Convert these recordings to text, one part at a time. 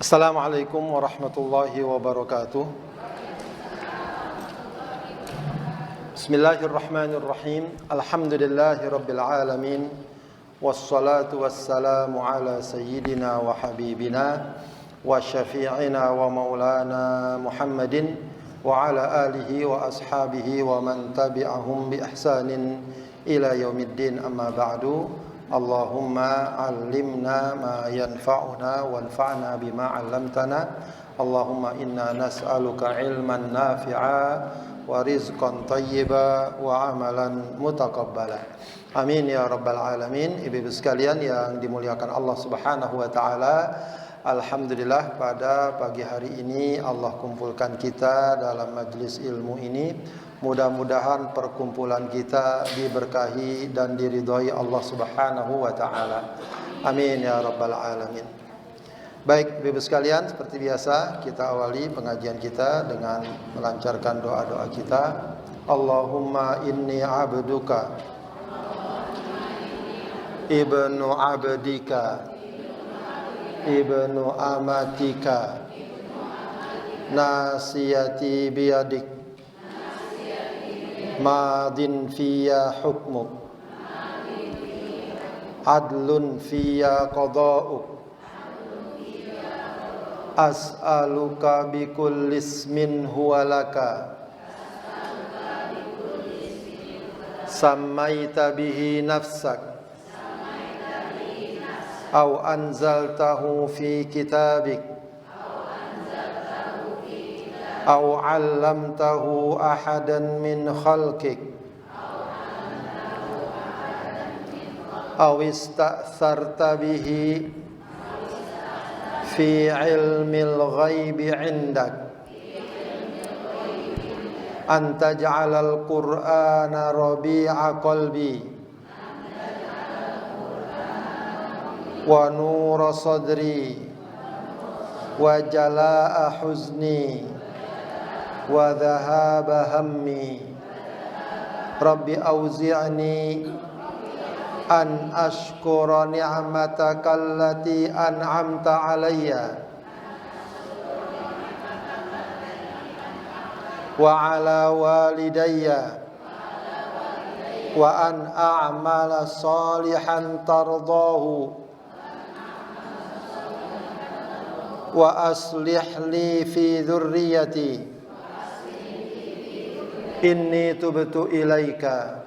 Assalamualaikum warahmatullahi wabarakatuh. Bismillahirrahmanirrahim. Alhamdulillahi rabbil alamin. Wassalatu wassalamu ala sayyidina wa habibina wa syafi'ina wa maulana Muhammadin wa ala alihi wa ashabihi wa man tabi'ahum bi ihsanin ila yaumiddin, amma ba'du. Allahumma allimna ma yanfa'una wanfa'na bima 'allamtana. Allahumma inna nas'aluka ilman nafi'a wa rizqan thayyiba wa amalan mutaqabbala. Amin ya rabbal alamin. Ibu-ibu sekalian yang dimuliakan Allah Subhanahu wa taala, alhamdulillah pada pagi hari ini Allah kumpulkan kita dalam majlis ilmu ini. Mudah-mudahan perkumpulan kita diberkahi dan diridhai Allah Subhanahu wa taala. Amin ya rabbal alamin. Baik, Ibu sekalian, seperti biasa kita awali pengajian kita dengan melancarkan doa-doa kita. Allahumma inni abduka ibnu abdika ibnu amatika nasiyati biyadik madin fiyya hukmuk adlun fiyya qada'uk as'aluka bikulli ismin huwa laka sammaita bihi nafsak aw anzaltahu fi kitabik aw 'allamtahu ahadan min khalqik aw ista'tharta bihi fi 'ilmil ghaibi 'indak an taj'alal qur'ana rabi'a qalbi wa nura sadri wa jalaa'a huzni wa dhahaba hammi. Rabbi auzi'ni an ashkura ni'mataka allati an'amta alayya wa ala walidayya wa an a'mala salihan tardahu wa aslih li fi dhurriyyati inni tubtu ilaika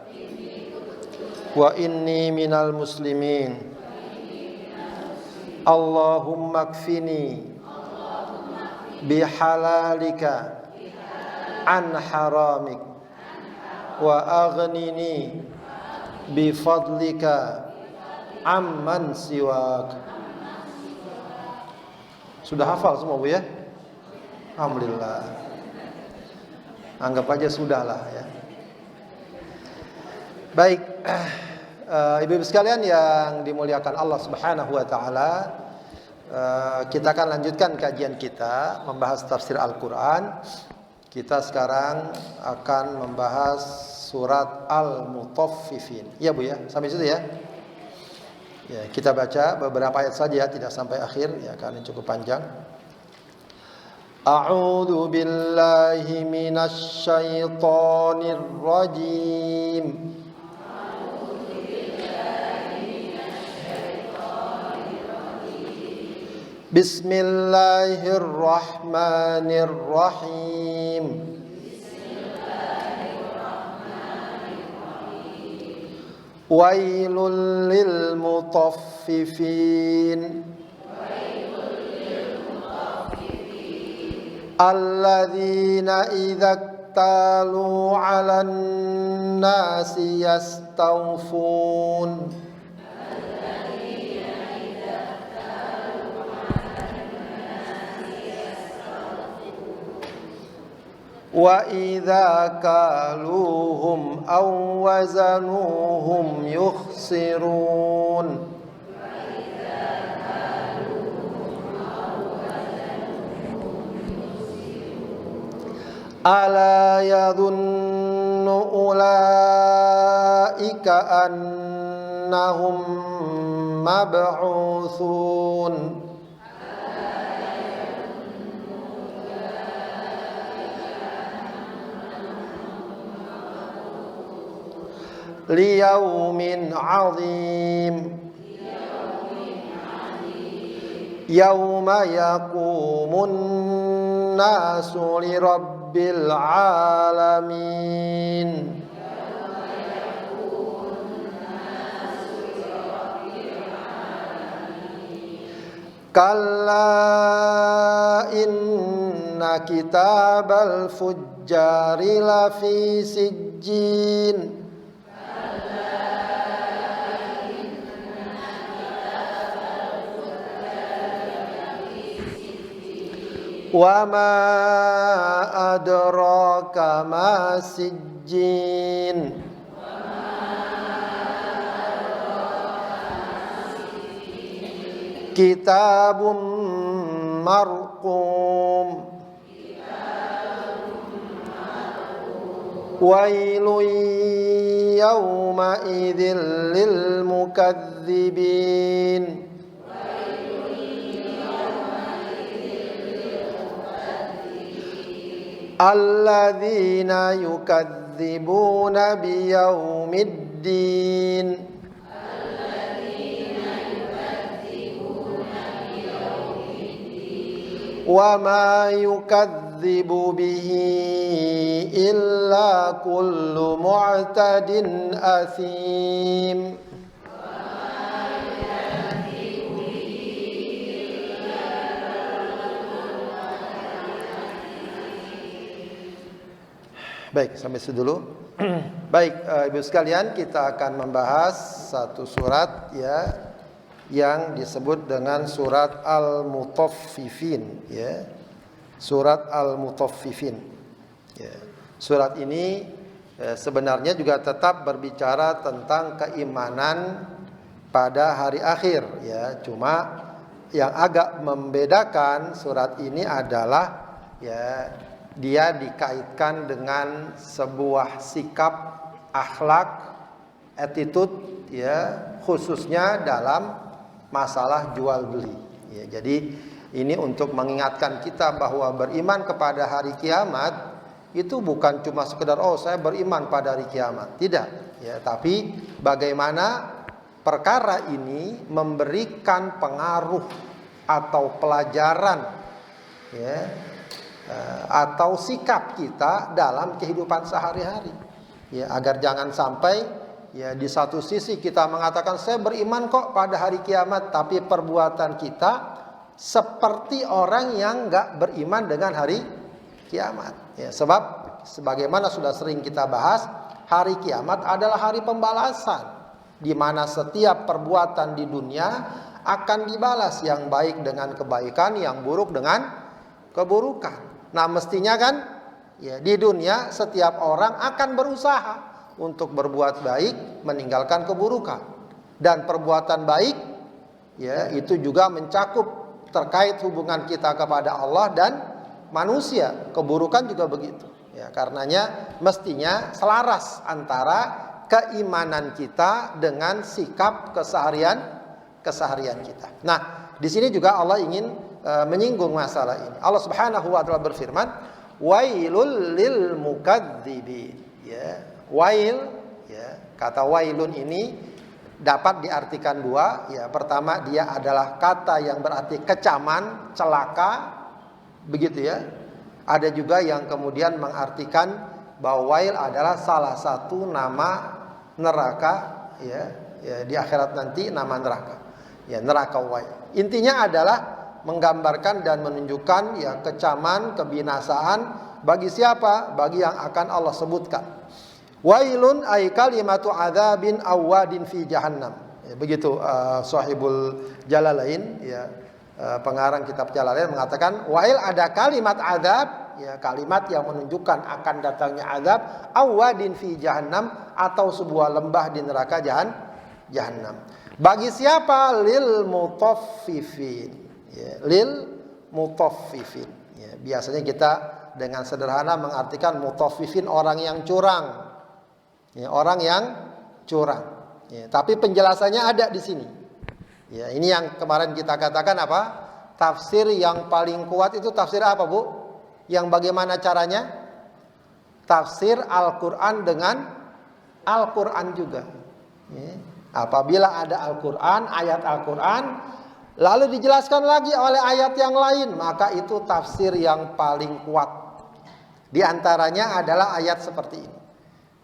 wa inni minal muslimin. Allahumma kfini bihalalika an haramik wa aghnini bifadlika amman siwak. Sudah hafal semua Bu ya? Alhamdulillah. Anggap aja sudahlah ya. Baik, ibu-ibu sekalian yang dimuliakan Allah Subhanahu wa taala, kita akan lanjutkan kajian kita membahas tafsir Al-Qur'an. Kita sekarang akan membahas surat Al-Mutaffifin. Ya Bu ya, sampai situ ya. Ya, kita baca beberapa ayat saja, tidak sampai akhir ya, karena cukup panjang. A'udzu billahi minasy syaithanir rajim. Bismillahirrahmanirrahim. Wailul lil mutaffifin alladzina idza iktalu 'alan nasi yastawfun wa idza kaluhum aw wazanuhum yukhsirun. Ala yadhunnu ulaika annahum mab'utsun liyaumin 'azim yauma yaqumun nasu lirabbil alamin kalla inna kitabal fujjari lafi sijjin wa ma adraka ma sijjin kitabun marqum wailun yawma idzil lil mukadzibin alladzina yukadzibuna biyaumiddin wa ma yukadzibu bihi illa kullu mu'tadin asim. Baik, sampai situ dulu. Baik, Ibu sekalian, kita akan membahas satu surat ya yang disebut dengan surat Al-Mutaffifin ya. Surat Al-Mutaffifin. Ya. Surat ini sebenarnya juga tetap berbicara tentang keimanan pada hari akhir ya. Cuma yang agak membedakan surat ini adalah ya dia dikaitkan dengan sebuah sikap akhlak, attitude ya, khususnya dalam masalah jual beli ya. Jadi ini untuk mengingatkan kita bahwa beriman kepada hari kiamat itu bukan cuma sekedar oh saya beriman pada hari kiamat, tidak ya, tapi bagaimana perkara ini memberikan pengaruh atau pelajaran ya, atau sikap kita dalam kehidupan sehari-hari ya, agar jangan sampai ya di satu sisi kita mengatakan saya beriman kok pada hari kiamat, tapi perbuatan kita seperti orang yang nggak beriman dengan hari kiamat ya, sebab sebagaimana sudah sering kita bahas, hari kiamat adalah hari pembalasan di mana setiap perbuatan di dunia akan dibalas, yang baik dengan kebaikan, yang buruk dengan keburukan. Nah mestinya kan ya di dunia setiap orang akan berusaha untuk berbuat baik, meninggalkan keburukan. Dan perbuatan baik ya itu juga mencakup terkait hubungan kita kepada Allah dan manusia. Keburukan juga begitu. Ya, karenanya mestinya selaras antara keimanan kita dengan sikap keseharian kita. Nah, di sini juga Allah ingin menyinggung masalah ini. Allah Subhanahu wa taala berfirman, "Wailul lil mukadzibin." Ya. Wail ya, kata wailun ini dapat diartikan dua ya. Pertama, dia adalah kata yang berarti kecaman, celaka, begitu ya. Ada juga yang kemudian mengartikan bahwa wail adalah salah satu nama neraka ya, di akhirat nanti nama neraka. Ya, neraka wail. Intinya adalah menggambarkan dan menunjukkan ya kecaman, kebinasaan bagi siapa? Bagi yang akan Allah sebutkan. Wailun ay kalimatu adzabin awadin fi jahannam. Ya, begitu Sahibul Jalalain ya, pengarang kitab Jalalain mengatakan wail ada kalimat adzab ya, kalimat yang menunjukkan akan datangnya azab, awadin fi jahannam atau sebuah lembah di neraka jahannam. Bagi siapa? Lil mutaffifin. Ya, lil mutaffifin. Ya, biasanya kita dengan sederhana mengartikan mutaffifin orang yang curang. Ya, orang yang curang. Ya, tapi penjelasannya ada di sini. Ya, ini yang kemarin kita katakan apa? Tafsir yang paling kuat itu tafsir apa, Bu? Yang bagaimana caranya? Tafsir Al-Quran dengan Al-Quran juga. Ya. Apabila ada Al-Quran, ayat Al-Quran, lalu dijelaskan lagi oleh ayat yang lain, maka itu tafsir yang paling kuat. Di antaranya adalah ayat seperti ini.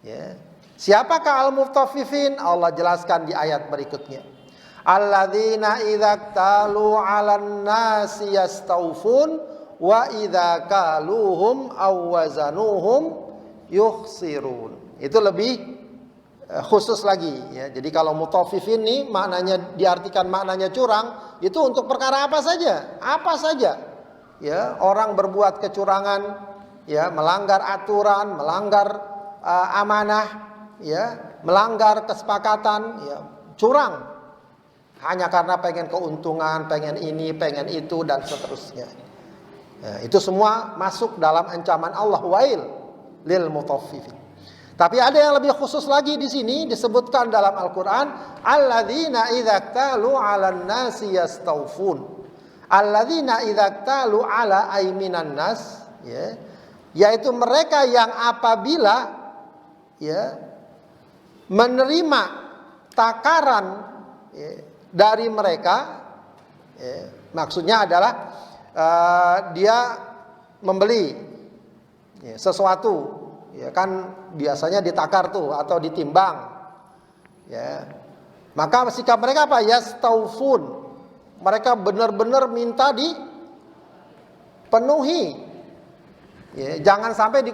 Ya. Siapakah al-mutaffifin? Allah jelaskan di ayat berikutnya. Alladzina idza talu 'alan nasi yastawfun wa idza kaluhum aw wazanuhum yukhsirun. Itu lebih khusus lagi ya. Jadi kalau mutaffifin ini maknanya diartikan maknanya curang, itu untuk perkara apa saja? Apa saja. Ya, orang berbuat kecurangan, ya, melanggar aturan, melanggar amanah, ya, melanggar kesepakatan, ya, curang. Hanya karena pengen keuntungan, pengen ini, pengen itu dan seterusnya. Ya, itu semua masuk dalam ancaman Allah, wail lil mutaffifin. Tapi ada yang lebih khusus lagi di sini disebutkan dalam Al-Qur'an, alladzina idza talu 'alan nasi yastawfun. Alladzina idza talu 'ala ayminan nas, ya, yaitu mereka yang apabila, ya, menerima takaran, ya, dari mereka, ya, maksudnya adalah dia membeli, ya, sesuatu. Ya kan biasanya ditakar tuh atau ditimbang. Ya. Maka sikap mereka apa? Yastaufun. Mereka benar-benar minta dipenuhi. Ya, jangan sampai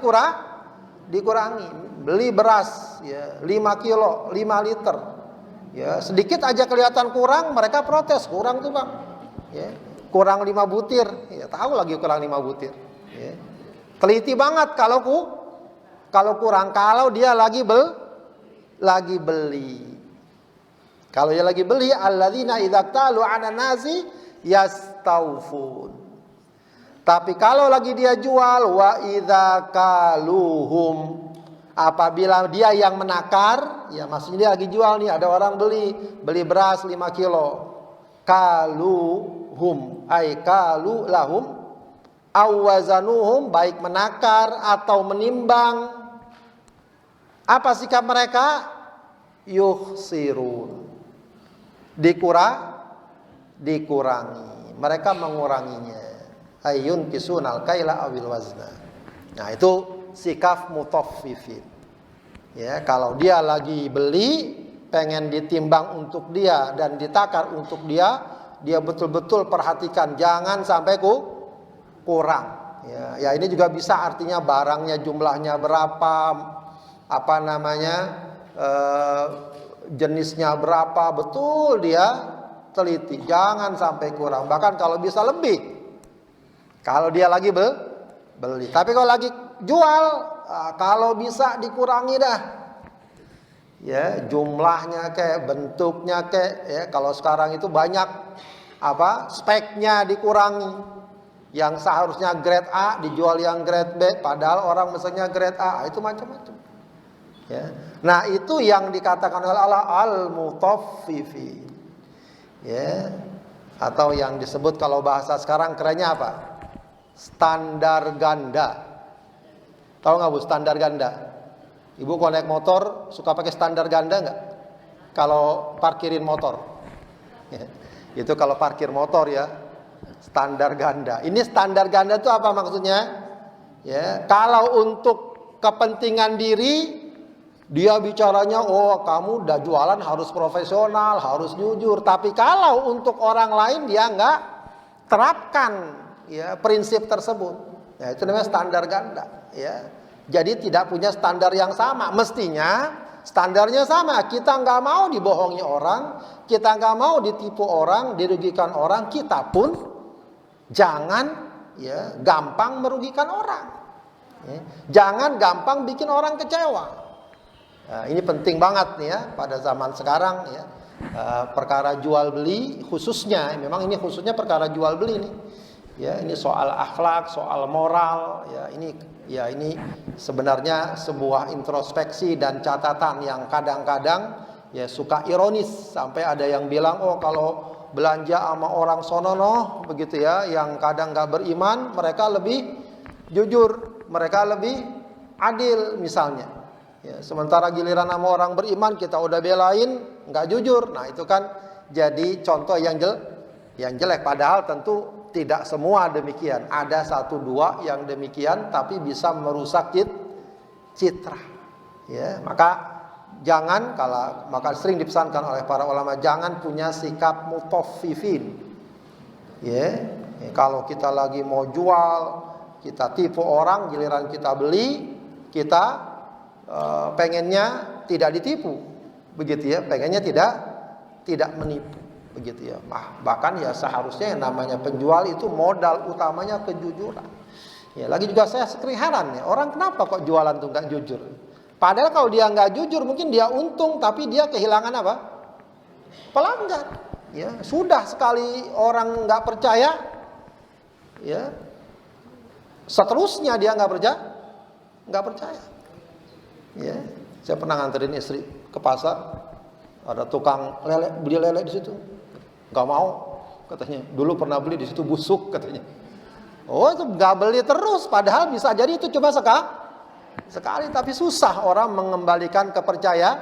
dikurangi. Beli beras, ya, 5 kilo, 5 liter. Ya, sedikit aja kelihatan kurang, mereka protes, kurang tuh, Bang. Ya, kurang 5 butir. Ya, tahu lagi kurang 5 butir. Ya. Teliti banget kalau kurang, kalau dia lagi beli. Kalau dia lagi beli, alladzina idza talu 'alan nasi yastawfun. Tapi kalau lagi dia jual, wa idza kaluhum, apabila dia yang menakar, ya maksudnya dia lagi jual nih, ada orang beli beras 5 kilo. Kaluhum ay kalu lahum awazanuhum, baik menakar atau menimbang. Apa sikap mereka? Yukhsirun. Dikurangi. Mereka menguranginya. Ayun kisunal kaila awil wazna. Nah, itu sikap mutaffifin. Ya, kalau dia lagi beli, pengen ditimbang untuk dia dan ditakar untuk dia betul-betul perhatikan jangan sampai kurang. Ya, ini juga bisa artinya barangnya jumlahnya berapa, apa namanya, jenisnya berapa, betul dia teliti, jangan sampai kurang. Bahkan kalau bisa lebih, kalau dia lagi beli. Tapi kalau lagi jual, kalau bisa dikurangi dah. Ya, jumlahnya kayak, bentuknya kayak, ya, kalau sekarang itu banyak speknya dikurangi. Yang seharusnya grade A dijual yang grade B, padahal orang mesennya grade A, itu macam-macam. Ya. Nah, itu yang dikatakan oleh Allah al-mutaffifin. Ya. Atau yang disebut kalau bahasa sekarang kerennya apa? Standar ganda. Tahu nggak Bu standar ganda? Ibu kalau naik motor suka pakai standar ganda nggak? Kalau parkirin motor. Ya. Itu kalau parkir motor ya. Standar ganda. Ini standar ganda itu apa maksudnya? Ya, kalau untuk kepentingan diri, dia bicaranya, oh kamu udah jualan harus profesional, harus jujur. Tapi kalau untuk orang lain dia nggak terapkan, ya, prinsip tersebut. Ya, itu namanya standar ganda. Ya, jadi tidak punya standar yang sama. Mestinya standarnya sama. Kita nggak mau dibohongi orang, kita nggak mau ditipu orang, dirugikan orang. Kita pun jangan, ya, gampang merugikan orang. Ya, jangan gampang bikin orang kecewa. Nah, ini penting banget nih ya pada zaman sekarang ya. Perkara jual beli khususnya, memang ini khususnya perkara jual beli nih. Ya, ini soal akhlak, soal moral, ya ini sebenarnya sebuah introspeksi dan catatan yang kadang-kadang ya suka ironis, sampai ada yang bilang, oh kalau belanja sama orang sonono begitu ya, yang kadang nggak beriman, mereka lebih jujur, mereka lebih adil misalnya. Ya, sementara giliran sama orang beriman kita udah belain, nggak jujur. Nah itu kan jadi contoh yang jelek. Padahal tentu tidak semua demikian. Ada satu dua yang demikian, tapi bisa merusak citra. Ya, maka maka sering dipesankan oleh para ulama, jangan punya sikap mutaffifin. Ya, kalau kita lagi mau jual, kita tipu orang, giliran kita beli, kita pengennya tidak ditipu, begitu ya, pengennya tidak menipu, begitu ya. Bahkan ya seharusnya yang namanya penjual itu modal utamanya kejujuran. Ya, lagi juga saya sering heran ya, orang kenapa kok jualan tuh nggak jujur? Padahal kalau dia nggak jujur mungkin dia untung, tapi dia kehilangan apa? Pelanggan. Ya, sudah sekali orang nggak percaya, ya, seterusnya dia nggak percaya. Ya, saya pernah nganterin istri ke pasar, ada tukang lele, beli lele di situ, nggak mau, katanya. Dulu pernah beli di situ busuk, katanya. Oh, itu nggak beli terus, padahal bisa jadi itu cuma sekali, tapi susah orang mengembalikan kepercayaan.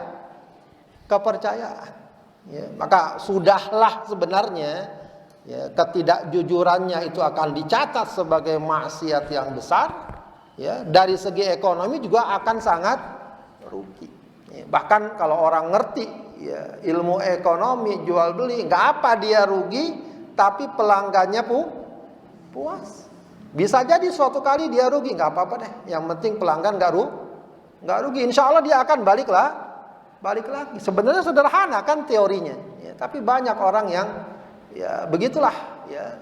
Ya, maka sudahlah sebenarnya, ya, ketidakjujurannya itu akan dicatat sebagai maksiat yang besar. Ya, dari segi ekonomi juga akan sangat rugi. Ya, bahkan kalau orang ngerti ya, ilmu ekonomi jual beli, nggak apa dia rugi, tapi pelanggannya puas. Bisa jadi suatu kali dia rugi, nggak apa-apa deh. Yang penting pelanggan nggak rugi. Insya Allah dia akan balik lagi. Sebenarnya sederhana kan teorinya. Ya, tapi banyak orang yang ya begitulah. Ya,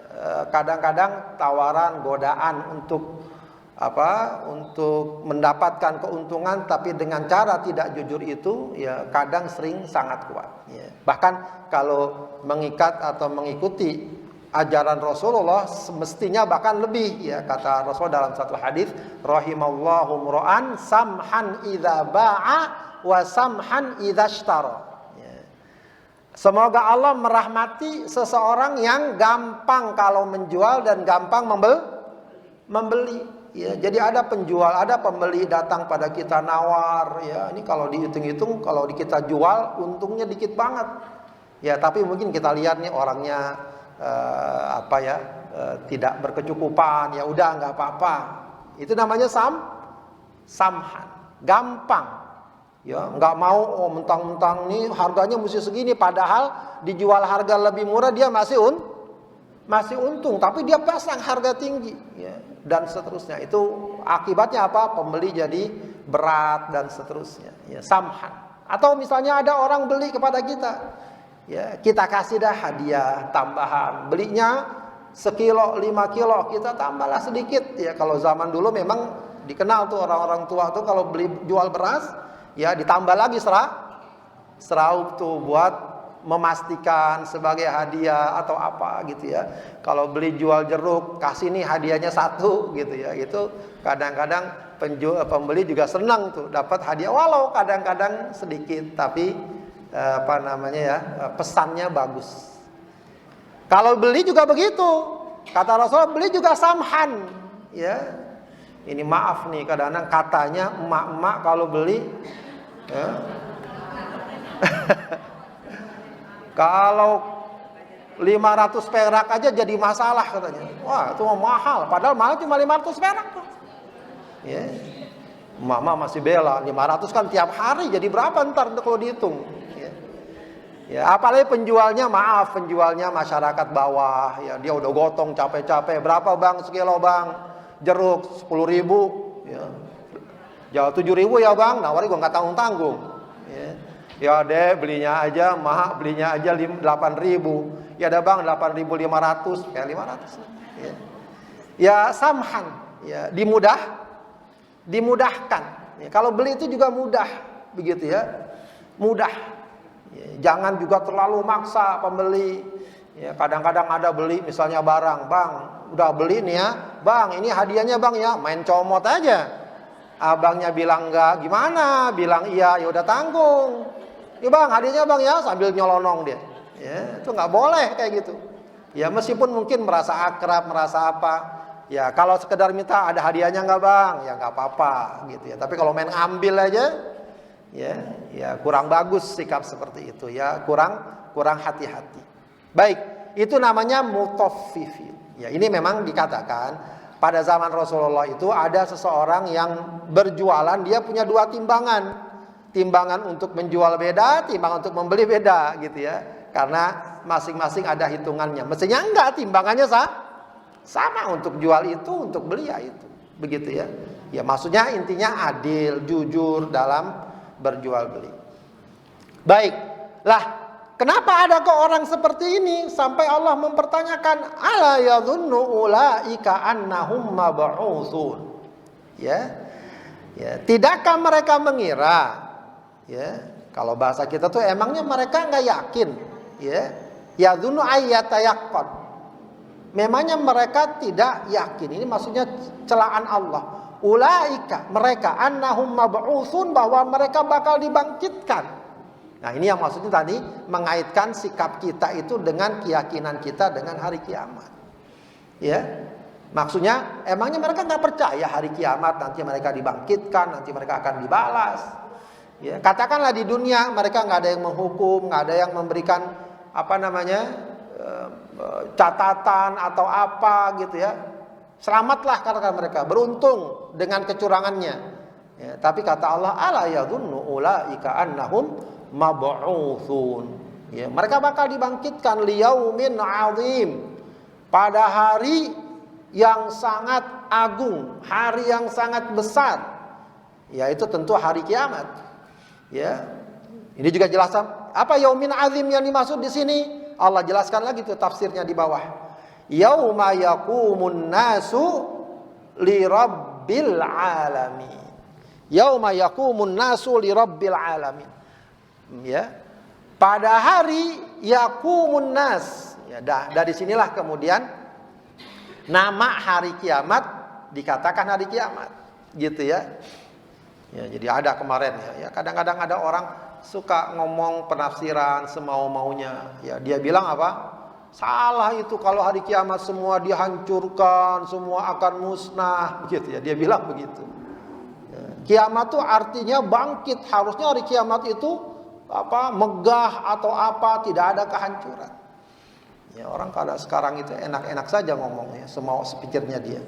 kadang-kadang tawaran, godaan untuk mendapatkan keuntungan tapi dengan cara tidak jujur itu ya kadang sering sangat kuat ya. Bahkan kalau mengikat atau mengikuti ajaran Rasulullah semestinya bahkan lebih ya, kata Rasul dalam satu hadis, rahimallahu mura'an samhan idza ba'a wa samhan idza ishtara ya. Semoga Allah merahmati seseorang yang gampang kalau menjual dan gampang membeli. Ya, jadi ada penjual, ada pembeli datang pada kita nawar, ya ini kalau dihitung-hitung kalau kita jual untungnya dikit banget, ya tapi mungkin kita lihat nih orangnya tidak berkecukupan, ya udah nggak apa-apa, itu namanya samhan, gampang, ya nggak mau mentang-mentang nih harganya mesti segini, padahal dijual harga lebih murah dia masih untung, tapi dia pasang harga tinggi, ya, dan seterusnya. Itu akibatnya apa? Pembeli jadi berat dan seterusnya. Ya, samhan. Atau misalnya ada orang beli kepada kita, ya kita kasih dah hadiah tambahan. Belinya sekilo, 5 kilo, kita tambahlah sedikit. Ya kalau zaman dulu memang dikenal tuh orang-orang tua tuh kalau beli jual beras, ya ditambah lagi seraup tuh buat memastikan sebagai hadiah atau apa gitu ya. Kalau beli jual jeruk, kasih nih hadiahnya 1 gitu ya. Itu kadang-kadang pembeli juga senang tuh dapat hadiah walau kadang-kadang sedikit, tapi pesannya bagus. Kalau beli juga begitu. Kata Rasul beli juga samhan ya. Ini maaf nih kadang-kadang katanya emak-emak kalau beli ya. Kalau 500 perak aja jadi masalah katanya. Wah, itu mahal. Padahal mahal cuma 500 perak tuh. Ya. Mama masih bela 500 kan tiap hari jadi berapa ntar kalau dihitung. Ya. Ya, apalagi penjualnya masyarakat bawah. Ya, dia udah gotong capek-capek. Berapa bang sekilo bang? Jeruk 10.000. Ya. Jual 7.000 ya bang. Nawari gua nggak tanggung-tanggung. Ya. Ya deh belinya aja, belinya aja 8.000. Ya ada bang 8.500, kayak 500. Ya, ya samhan, ya dimudahkan. Ya, kalau beli itu juga mudah, begitu ya, mudah. Ya, jangan juga terlalu maksa pembeli. Ya, kadang-kadang ada beli misalnya barang, bang, udah beli nih ya, bang, ini hadiahnya bang ya, main comot aja. Abangnya bilang enggak, gimana? Bilang iya, ya udah tanggung. Ya bang, hadiahnya bang ya, sambil nyolonong dia. Ya, itu nggak boleh kayak gitu. Ya meskipun mungkin merasa akrab, merasa apa. Ya kalau sekedar minta ada hadiahnya nggak bang, ya nggak apa-apa gitu ya. Tapi kalau main ambil aja, Ya, kurang bagus sikap seperti itu ya, kurang hati-hati. Baik, itu namanya mutaffifin. Ya, ini memang dikatakan pada zaman Rasulullah itu ada seseorang yang berjualan, dia punya dua timbangan. Timbangan untuk menjual beda, timbangan untuk membeli beda gitu ya. Karena masing-masing ada hitungannya. Mestinya enggak, timbangannya sama untuk jual itu, untuk beli ya itu. Begitu ya. Ya maksudnya intinya adil, jujur dalam berjual beli. Baik. Lah, kenapa ada kok orang seperti ini sampai Allah mempertanyakan ala yadhunnu ulaika annahum mab'utsun. Ya. Ya, tidakkah mereka mengira, ya, kalau bahasa kita tuh emangnya mereka enggak yakin, ya. Yadhunnu ayyatayaqqan. Memangnya mereka tidak yakin. Ini maksudnya celaan Allah. Ulaika, mereka, annahum mab'utsun, bahwa mereka bakal dibangkitkan. Nah ini yang maksudnya tadi mengaitkan sikap kita itu dengan keyakinan kita dengan hari kiamat. Ya, maksudnya emangnya mereka nggak percaya hari kiamat nanti mereka dibangkitkan, nanti mereka akan dibalas. Ya, katakanlah di dunia mereka nggak ada yang menghukum, nggak ada yang memberikan catatan atau apa gitu ya. Selamatlah katakan mereka, beruntung dengan kecurangannya. Ya, tapi kata Allah, ala yadhunnu ulaika annahum mab'utsun. Ya, mereka bakal dibangkitkan liyaumin 'adzim, pada hari yang sangat agung, hari yang sangat besar. Yaitu tentu hari kiamat. Ya. Ini juga jelaskan apa yaumin 'adzim yang dimaksud di sini. Allah jelaskan lagi tuh tafsirnya di bawah. Yauma yaqumun nasu lirabbil alamin. Yauma yaqumun nasu lirabbil alamin. Ya. Pada hari yaqumun nas. Ya, dari sinilah kemudian nama hari kiamat dikatakan hari kiamat. Gitu ya. Ya, jadi ada kemarin ya. Kadang-kadang ada orang suka ngomong penafsiran semau-maunya. Ya, dia bilang apa? Salah itu kalau hari kiamat semua dihancurkan, semua akan musnah, gitu ya. Dia bilang begitu. Ya, kiamat itu artinya bangkit. Harusnya hari kiamat itu megah atau apa, tidak ada kehancuran. Ya, orang kalau sekarang itu enak-enak saja ngomongnya, semau sepikirnya dia.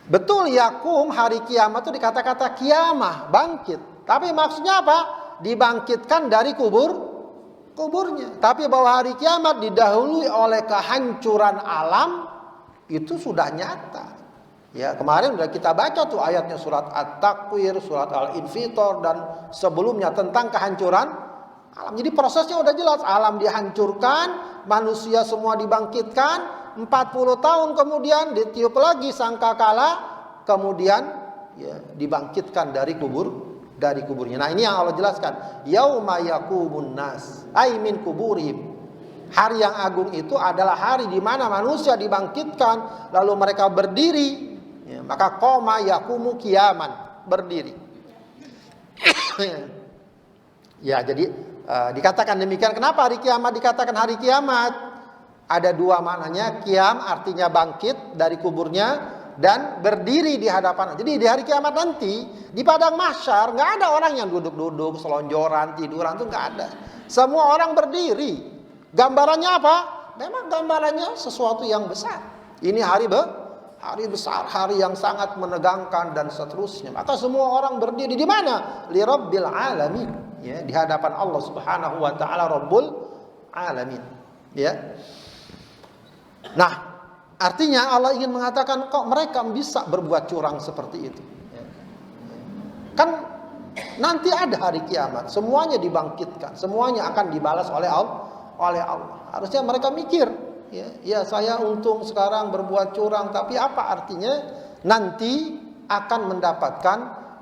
Betul yakum, hari kiamat itu dikata-kata kiamah, bangkit. Tapi maksudnya apa? Dibangkitkan dari kuburnya. Tapi bahwa hari kiamat didahului oleh kehancuran alam, itu sudah nyata. Ya, kemarin sudah kita baca tuh ayatnya surat At-Takwir, surat Al-Infitor dan sebelumnya tentang kehancuran alam. Jadi prosesnya udah jelas, alam dihancurkan, manusia semua dibangkitkan, 40 tahun kemudian ditiup lagi sangkakala, kemudian ya, dibangkitkan dari kuburnya. Nah ini yang Allah jelaskan. Yauma yaqumun nas ay min kuburihim. Hari yang agung itu adalah hari di mana manusia dibangkitkan lalu mereka berdiri. Ya, maka qoma yaqumu qiyaman, berdiri. Ya, jadi dikatakan demikian. Kenapa hari kiamat dikatakan hari kiamat? Ada dua maknanya. Qiyam artinya bangkit dari kuburnya dan berdiri di hadapan. Jadi di hari kiamat nanti di padang mahsyar nggak ada orang yang duduk-duduk, selonjoran, tiduran, tuh nggak ada. Semua orang berdiri. Gambarannya apa? Memang gambarannya sesuatu yang besar. Ini hari besar, hari yang sangat menegangkan dan seterusnya. Maka semua orang berdiri di mana? Li Rabbil alamin. Ya, di hadapan Allah Subhanahu wa taala Rabbul alamin. Ya. Nah, artinya Allah ingin mengatakan kok mereka bisa berbuat curang seperti itu. Kan nanti ada hari kiamat, semuanya dibangkitkan, semuanya akan dibalas oleh Allah. Harusnya mereka mikir, ya saya untung sekarang berbuat curang, tapi apa artinya nanti akan mendapatkan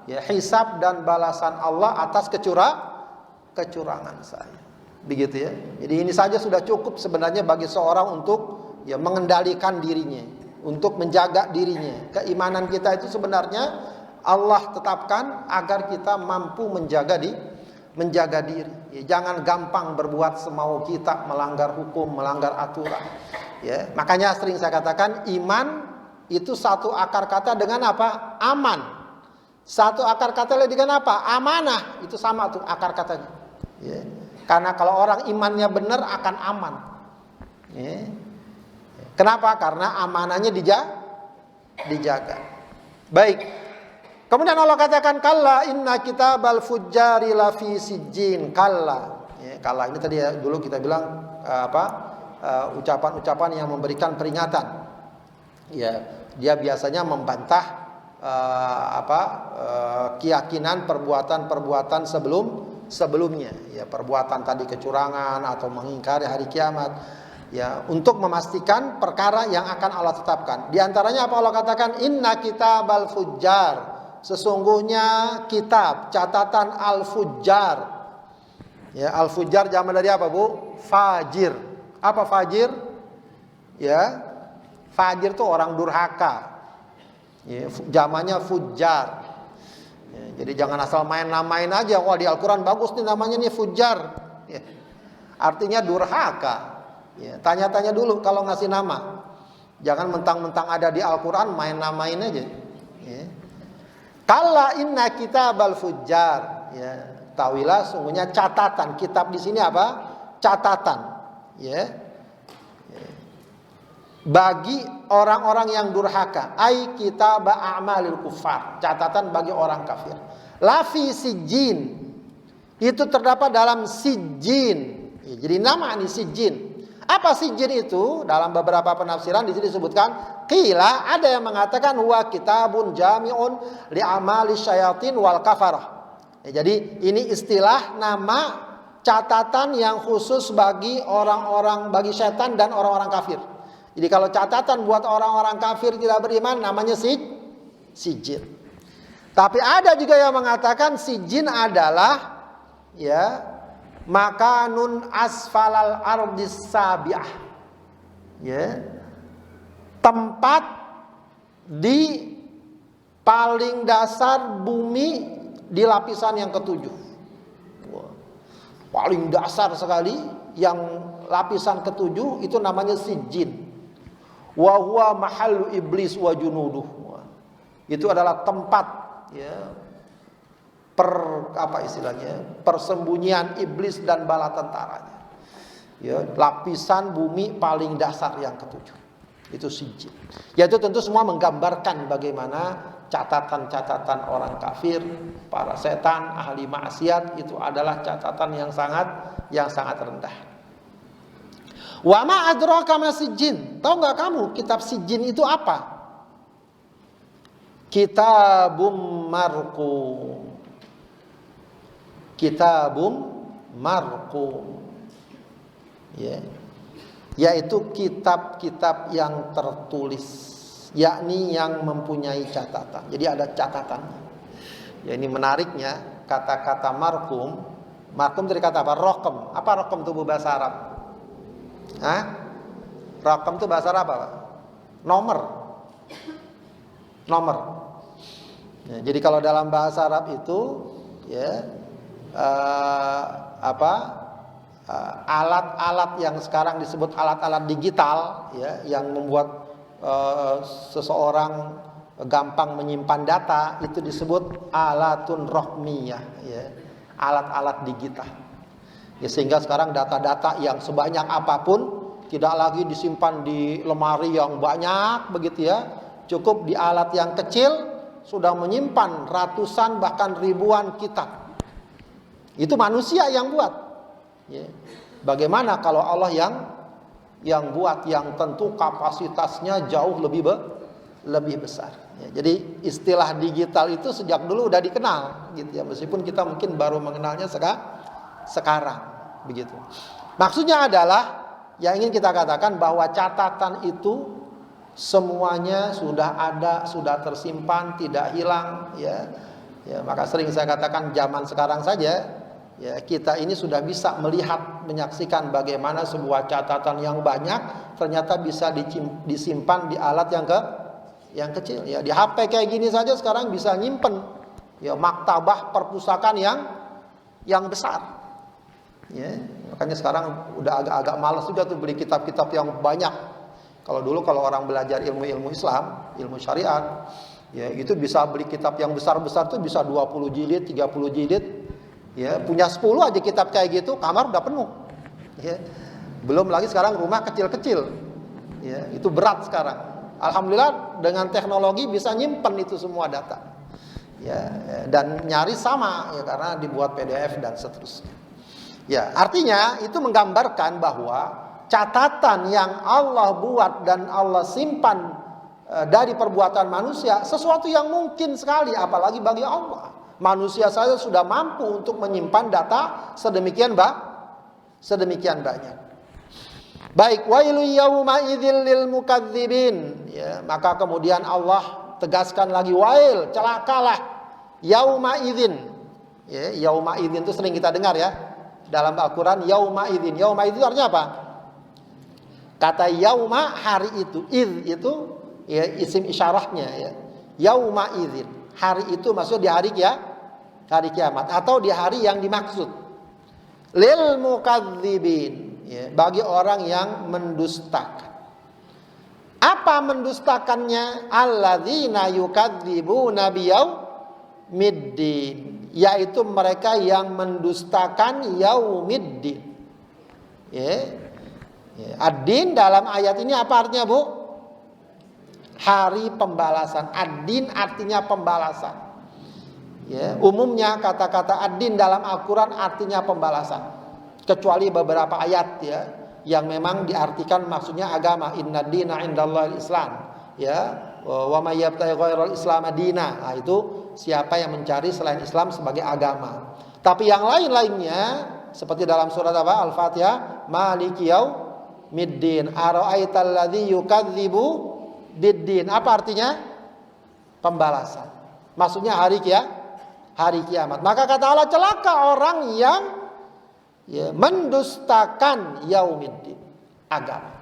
ya hisab dan balasan Allah atas kecurangan saya. Begitu ya. Jadi ini saja sudah cukup sebenarnya bagi seorang untuk ya mengendalikan dirinya, untuk menjaga dirinya. Keimanan kita itu sebenarnya Allah tetapkan agar kita mampu menjaga diri. Ya, jangan gampang berbuat semau kita, melanggar hukum, melanggar aturan. Ya, makanya sering saya katakan iman itu satu akar kata dengan apa? Aman. Satu akar kata dengan apa? Amanah. Itu sama tuh akar katanya. Ya. Karena kalau orang imannya benar akan aman. Ya. Kenapa? Karena amanahnya dijaga. Baik. Kemudian Allah katakan kalla inna kitabal fujjari lafi sijjin. Kalla. Ya, kalla ini tadi ya, dulu kita bilang ucapan-ucapan yang memberikan peringatan. Ya, dia biasanya membantah keyakinan perbuatan-perbuatan sebelumnya. Ya, perbuatan tadi kecurangan atau mengingkari hari kiamat. Ya, untuk memastikan perkara yang akan Allah tetapkan. Di antaranya apa Allah katakan? Inna kitabal fujjar. Sesungguhnya kitab catatan al-fujjar. Ya, al-fujjar jamak dari apa, Bu? Fajir. Apa fajir? Ya. Fajir itu orang durhaka. Ya, jamaknya fujjar. Ya, jadi jangan asal main-main aja. Wah, di Al-Qur'an bagus nih namanya nih fujjar. Ya. Artinya durhaka. Ya, tanya-tanya dulu kalau ngasih nama. Jangan mentang-mentang ada di Al-Qur'an main namain aja. Ya. Kalla inna kitabal fujjar. Ya, tahuilah sungguhnya catatan. Kitab di sini apa? Catatan. Ya. Bagi orang-orang yang durhaka. Ai kitab a'malil kufar. Catatan bagi orang kafir. Lafi sijjin. Itu terdapat dalam sijjin. Ya, jadi nama ini sijjin. Apa sijjin itu? Dalam beberapa penafsiran di sini disebutkan qila, ada yang mengatakan huwa kitabun jami'un li amali syayatin wal kafarah. Ya, jadi ini istilah nama catatan yang khusus bagi orang-orang, bagi setan dan orang-orang kafir. Jadi kalau catatan buat orang-orang kafir tidak beriman namanya sijjin. Tapi ada juga yang mengatakan sijjin adalah ya makanun asfalal ardis sabiah. Ya. Tempat di paling dasar bumi di lapisan yang ketujuh. Paling dasar sekali yang lapisan ketujuh itu namanya sijjin. Wa huwa mahallu iblis wa junuduh. Itu adalah tempat ya persembunyian iblis dan bala tentaranya. Ya, lapisan bumi paling dasar yang ketujuh. Itu sijjin. Yaitu tentu semua menggambarkan bagaimana catatan-catatan orang kafir, para setan, ahli maksiat itu adalah catatan yang sangat rendah. Wa ma adraka ma sijjin. Tahu enggak kamu kitab sijjin itu apa? Kitabum marqum. Kitabum marqum. Ya. Yaitu kitab-kitab yang tertulis, yakni yang mempunyai catatan. Jadi ada catatannya. Ya, ini menariknya kata-kata marqum. Marqum dari kata apa? Raqam. Apa raqam itu bahasa Arab? Hah? Raqam itu bahasa Arab apa? Nomor. Ya, jadi kalau dalam bahasa Arab itu ya alat-alat yang sekarang disebut alat-alat digital ya, yang membuat seseorang gampang menyimpan data itu disebut alatun raqmiyah ya, alat-alat digital. Ya, sehingga sekarang data-data yang sebanyak apapun tidak lagi disimpan di lemari yang banyak begitu ya. Cukup di alat yang kecil sudah menyimpan ratusan bahkan ribuan kitab. Itu manusia yang buat. Ya. Bagaimana kalau Allah yang buat, yang tentu kapasitasnya jauh lebih besar. Ya, jadi istilah digital itu sejak dulu udah dikenal, gitu ya. Meskipun kita mungkin baru mengenalnya sekarang, begitu. Maksudnya adalah yang ingin kita katakan bahwa catatan itu semuanya sudah ada, sudah tersimpan, tidak hilang. Ya, maka sering saya katakan zaman sekarang saja. Ya, kita ini sudah bisa melihat, menyaksikan bagaimana sebuah catatan yang banyak ternyata bisa disimpan di alat yang kecil. Ya, di HP kayak gini saja sekarang bisa nyimpen. Ya, maktabah perpustakaan yang besar. Ya, makanya sekarang udah agak malas juga tuh beli kitab-kitab yang banyak. Kalau dulu kalau orang belajar ilmu-ilmu Islam, ilmu syariat, Ya, itu bisa beli kitab yang besar-besar tuh bisa 20 jilid, 30 jilid. Ya, punya 10 aja kitab kayak gitu, kamar udah penuh. Ya. Belum lagi sekarang rumah kecil-kecil. Ya, itu berat sekarang. Alhamdulillah dengan teknologi bisa nyimpen itu semua data. Ya, dan nyaris sama ya karena dibuat PDF dan seterusnya. Ya, artinya itu menggambarkan bahwa catatan yang Allah buat dan Allah simpan dari perbuatan manusia sesuatu yang mungkin sekali, apalagi bagi Allah. Manusia saja sudah mampu untuk menyimpan data sedemikian banyak. Baik, wailu yauma idzil lil mukadzibin. Ya, maka kemudian Allah tegaskan lagi, wail, celakalah yauma idzin. Ya, yauma idzin itu sering kita dengar ya dalam Al-Qur'an, yauma idzin. Yauma idzin artinya apa? Kata yauma, hari itu, id itu ya isim isyarahnya ya. Yauma idzin. Hari itu maksudnya di hari kiamat atau di hari yang dimaksud. Lil mukadzibin, ya, bagi orang yang mendustakan. Apa mendustakannya? Alladzina yukadzibuna biyaumiddin, yaitu mereka yang mendustakan yaumiddin. Ya. Ya, ad-din dalam ayat ini apa artinya, Bu? Hari pembalasan. Ad-din artinya pembalasan. Ya, umumnya kata-kata ad-din dalam Al-Quran artinya pembalasan. Kecuali beberapa ayat ya yang memang diartikan maksudnya agama. Inna dina indallahil Islam. Ya, wa may yabtaghi ghairal Islam dina. Nah, itu siapa yang mencari selain Islam sebagai agama. Tapi yang lain-lainnya seperti dalam surat apa? Al-Fatihah, Maliki yaumiddin, ara'aital ladzi yukadzibu biddin. Apa artinya? Pembalasan. Maksudnya hari kiamat. Maka kata Allah, celaka orang yang ya, mendustakan yaumiddin, agama.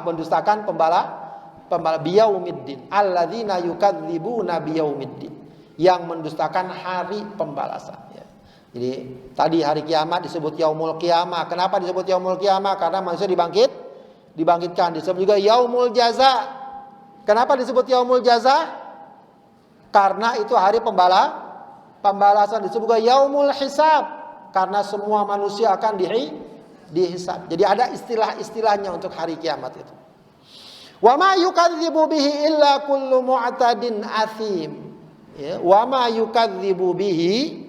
Mendustakan pembala biyaumiddin. Alladzina yukadzibuna biyaumiddin, yang mendustakan hari pembalasan ya. Jadi tadi hari kiamat disebut yaumul qiyamah. Kenapa disebut yaumul qiyamah? Karena manusia dibangkitkan. Disebut juga yaumul jaza. Kenapa disebut yaumul jaza? Karena itu hari pembalasan. Disebut juga yaumul hisab, karena semua manusia akan dihisab. Jadi ada istilah-istilahnya untuk hari kiamat itu. Wa ma yukadzibu bihi illa kullu mu'tadin athim. Ya, wa ma yukadzibu bihi,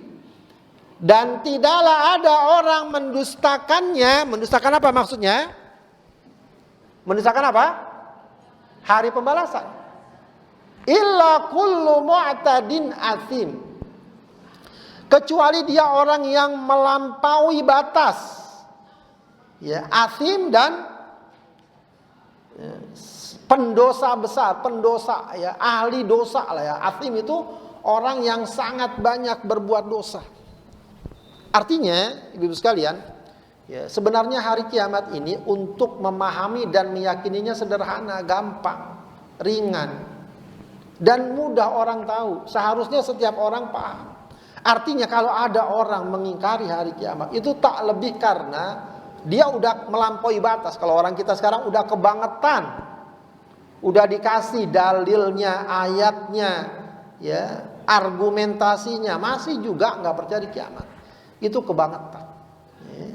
dan tidaklah ada orang mendustakannya. Mendustakan apa maksudnya? Mendustakan apa? Hari pembalasan. Illa kullu mu'tadin athim, kecuali dia orang yang melampaui batas. Ya, athim dan ya, pendosa besar, pendosa ya, ahli dosa lah ya. Athim itu orang yang sangat banyak berbuat dosa. Artinya, Ibu sekalian, ya, sebenarnya hari kiamat ini untuk memahami dan meyakininya sederhana, gampang, ringan, dan mudah orang tahu. Seharusnya setiap orang paham. Artinya kalau ada orang mengingkari hari kiamat, itu tak lebih karena dia udah melampaui batas. Kalau orang kita sekarang udah kebangetan, udah dikasih dalilnya, ayatnya, ya, argumentasinya, masih juga nggak percaya di kiamat. Itu kebangetan, ya.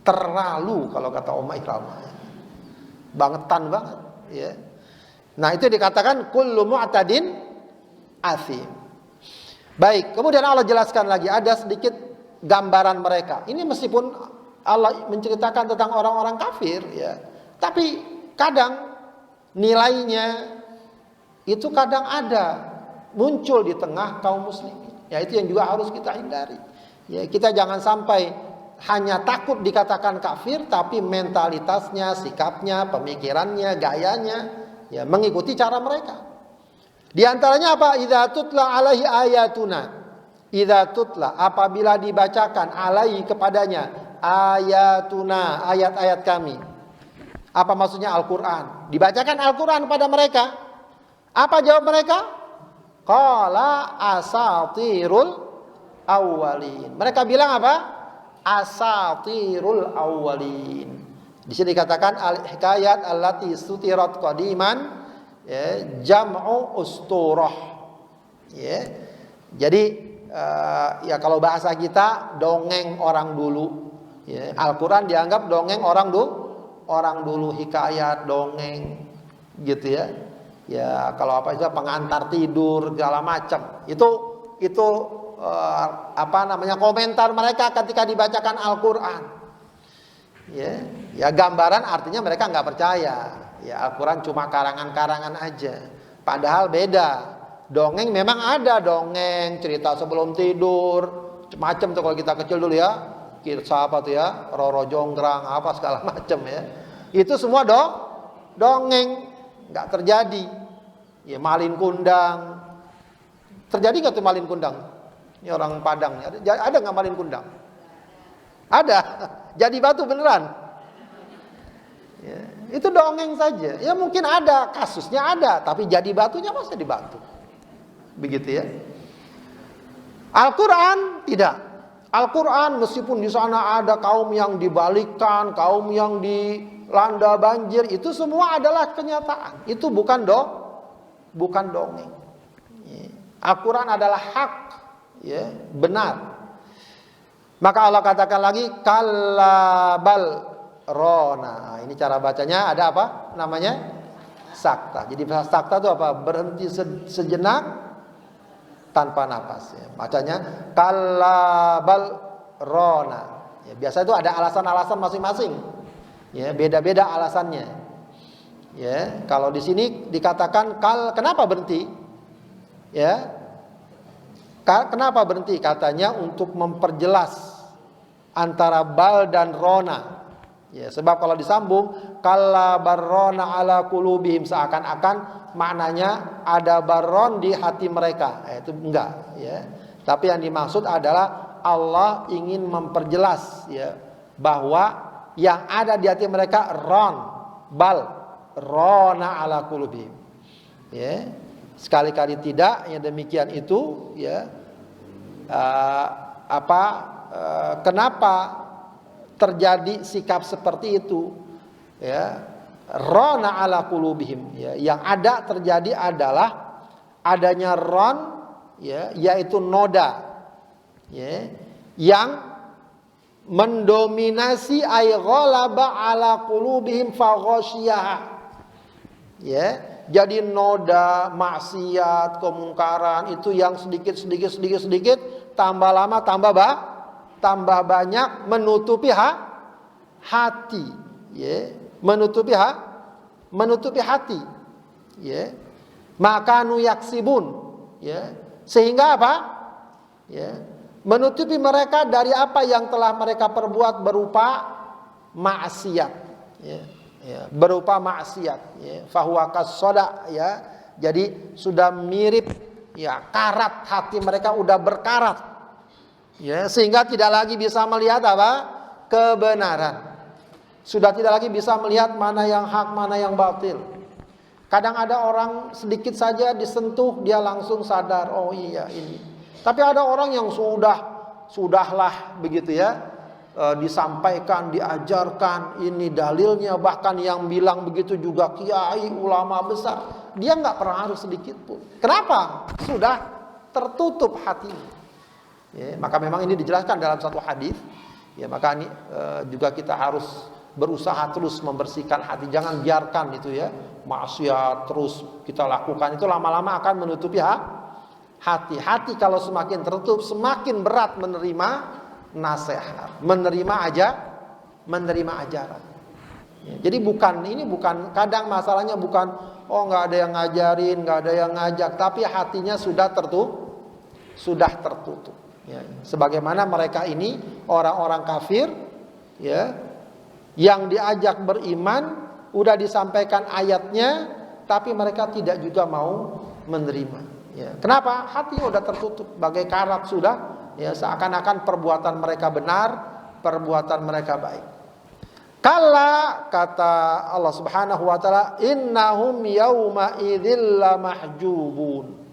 Terlalu kalau kata Oma Irama, ya. Bangetan banget, ya. Nah itu dikatakan kullu mu'tadin athim. Baik, kemudian Allah jelaskan lagi, ada sedikit gambaran mereka. Ini meskipun Allah menceritakan tentang orang-orang kafir, ya, tapi kadang nilainya itu kadang ada muncul di tengah kaum muslimin. Ya, itu yang juga harus kita hindari. Ya, kita jangan sampai hanya takut dikatakan kafir, tapi mentalitasnya, sikapnya, pemikirannya, gayanya, ya, mengikuti cara mereka. Di antaranya apa? Idza tutla alaihi ayatuna. Idza tutla, apabila dibacakan alaihi kepadanya ayatuna, ayat-ayat kami. Apa maksudnya Al-Qur'an? Dibacakan Al-Qur'an pada mereka. Apa jawab mereka? Qala asatirul awwalin. Mereka bilang apa? Asatirul awwalin. Di sini dikatakan al-hikayat allati sutirat qadiman, ya, jam'u usturah. Ya. Jadi ya kalau bahasa kita dongeng orang dulu. Ya. Al-Quran dianggap dongeng orang dulu, hikayat, dongeng, gitu ya. Ya kalau apa itu pengantar tidur segala macam. Itu komentar mereka ketika dibacakan Al-Quran. Ya gambaran artinya mereka nggak percaya. Ya Al-Quran cuma karangan-karangan aja. Padahal beda. Dongeng memang ada dongeng, cerita sebelum tidur, macam tuh kalau kita kecil dulu ya. Kisah apa tuh ya? Roro Jonggrang apa segala macam ya. Itu semua dongeng, nggak terjadi. Ya Malin Kundang. Terjadi nggak tuh Malin Kundang? Ini orang Padang. Ada nggak Malin Kundang? Ada. Jadi batu beneran. Ya, itu dongeng saja. Ya mungkin ada kasusnya ada, tapi jadi batunya masa dibatu. Begitu ya. Al-Quran tidak. Al-Quran meskipun di sana ada kaum yang dibalikkan, kaum yang dilanda banjir, itu semua adalah kenyataan. Itu bukan dongeng. Al-Quran adalah hak, ya, benar. Maka Allah katakan lagi kallabal rona. Ini cara bacanya ada apa? Namanya sakta. Jadi sakta itu apa? Berhenti sejenak tanpa napas ya. Bacanya kallabal rona. Ya, biasa itu ada alasan-alasan masing-masing. Ya, beda-beda alasannya. Ya, kalau di sini dikatakan kenapa berhenti? Ya. Kenapa berhenti? Katanya untuk memperjelas antara bal dan rona. Ya, sebab kalau disambung kallabar rona ala qulubihim, seakan-akan maknanya ada baron di hati mereka. Itu enggak ya. Tapi yang dimaksud adalah Allah ingin memperjelas ya bahwa yang ada di hati mereka rona ala qulubihim. Ya. Sekali-kali tidak yang demikian itu ya. Kenapa terjadi sikap seperti itu? Ya. Rona ala qulubihim ya, yang ada terjadi adalah adanya ron ya, yaitu noda ya, yang mendominasi ay ghalaba ala qulubihim faghasyiha ya. Jadi noda maksiat, kemungkaran itu yang sedikit tambah lama tambah banyak menutupi hati ya. Menutupi hati ya. Makanu yaksibun ya. Sehingga apa? Ya. Menutupi mereka dari apa yang telah mereka perbuat berupa maksiat ya. Ya, berupa maksiat ya. Fahuwa kassoda ya. Jadi sudah mirip ya, karat hati mereka udah berkarat ya, sehingga tidak lagi bisa melihat apa? Kebenaran. Sudah tidak lagi bisa melihat mana yang hak, mana yang batil. Kadang ada orang sedikit saja disentuh dia langsung sadar, oh iya ini. Tapi ada orang yang sudahlah begitu ya, disampaikan, diajarkan ini dalilnya, bahkan yang bilang begitu juga kiai, ulama besar. Dia nggak pernah harus sedikit pun. Kenapa? Sudah tertutup hatinya. Ya, maka memang ini dijelaskan dalam satu hadis. Ya, maka ini juga kita harus berusaha terus membersihkan hati. Jangan biarkan itu ya, maksiat terus kita lakukan, itu lama-lama akan menutupi hati. Hati kalau semakin tertutup semakin berat menerima nasihat, menerima ajaran ya. Jadi bukan kadang masalahnya bukan nggak ada yang ngajarin, nggak ada yang ngajak, tapi hatinya sudah tertutup ya. Sebagaimana mereka ini orang-orang kafir ya, yang diajak beriman, udah disampaikan ayatnya, tapi mereka tidak juga mau menerima. Ya. Kenapa? Hatinya udah tertutup, bagai karat sudah. Ya, seakan-akan perbuatan mereka benar, perbuatan mereka baik. Kala kata Allah Subhanahu Wa Taala, innahum yauma idzil lamahjubun.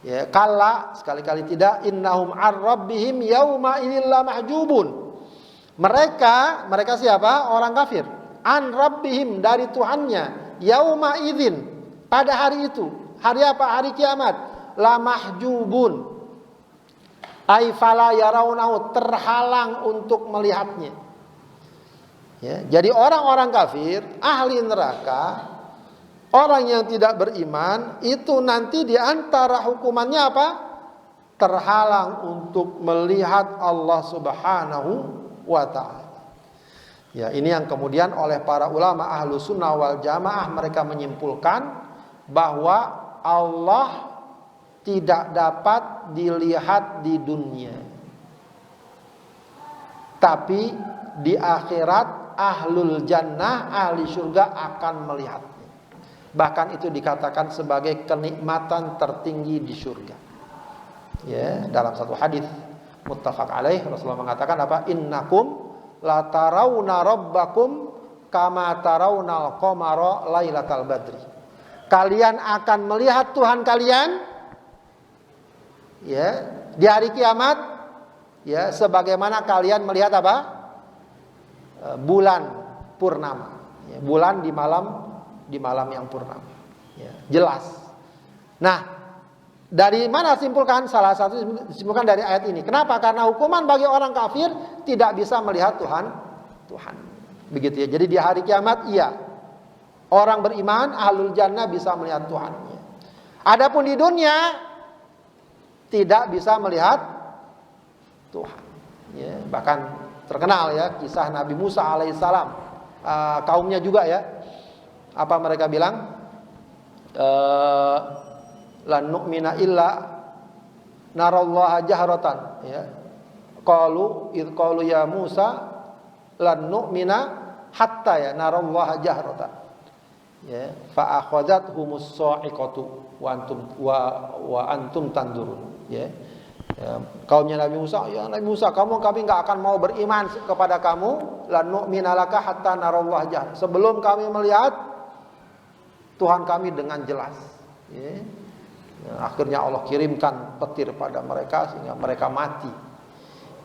Ya, kala sekali-kali tidak, innahum ar-rabbihim yauma idzil lamahjubun. Mereka siapa? Orang kafir. An rabbihim, dari Tuhannya. Yauma idzin, pada hari itu. Hari apa? Hari kiamat. la mahjubun. Ai fala yarawnahu, terhalang untuk melihatnya. Ya, jadi orang-orang kafir, ahli neraka, orang yang tidak beriman, itu nanti di antara hukumannya apa? Terhalang untuk melihat Allah Subhanahu wa ta'ala. Ya, ini yang kemudian oleh para ulama ahlu sunnah wal jamaah, mereka menyimpulkan bahwa Allah tidak dapat dilihat di dunia, tapi di akhirat ahlul jannah, ahli surga akan melihatnya. Bahkan itu dikatakan sebagai kenikmatan tertinggi di surga. Ya, dalam satu hadis muttafaq alaih, Rasulullah mengatakan apa? Innakum la tarawna rabbakum kama tarawnal qamara lailatal badri. Kalian akan melihat Tuhan kalian, ya, di hari kiamat, ya, sebagaimana kalian melihat apa? Bulan purnama. Ya, bulan di malam yang purnama. Ya, jelas. Nah, dari mana simpulkan? Salah satu simpulkan dari ayat ini. Kenapa? Karena hukuman bagi orang kafir tidak bisa melihat Tuhan. Begitu ya. Jadi di hari kiamat iya, orang beriman ahlul jannah bisa melihat Tuhannya. Adapun di dunia tidak bisa melihat Tuhan. Ya, bahkan terkenal ya kisah Nabi Musa alaihissalam, kaumnya juga ya. Apa mereka bilang? Lan nu'mina illa narallaha jahratan, ya. Qalu ya Musa lan nu'mina hatta ya narallaha jahratan. Ya, fa akhadhathumus sa'iqatu wa antum tandurun, ya. Ya, kaumnya Nabi Musa, ya Nabi Musa, kami enggak akan mau beriman kepada kamu, lan nu'mina laka hatta narallaha jahr, sebelum kami melihat Tuhan kami dengan jelas. Ya. Akhirnya Allah kirimkan petir pada mereka sehingga mereka mati.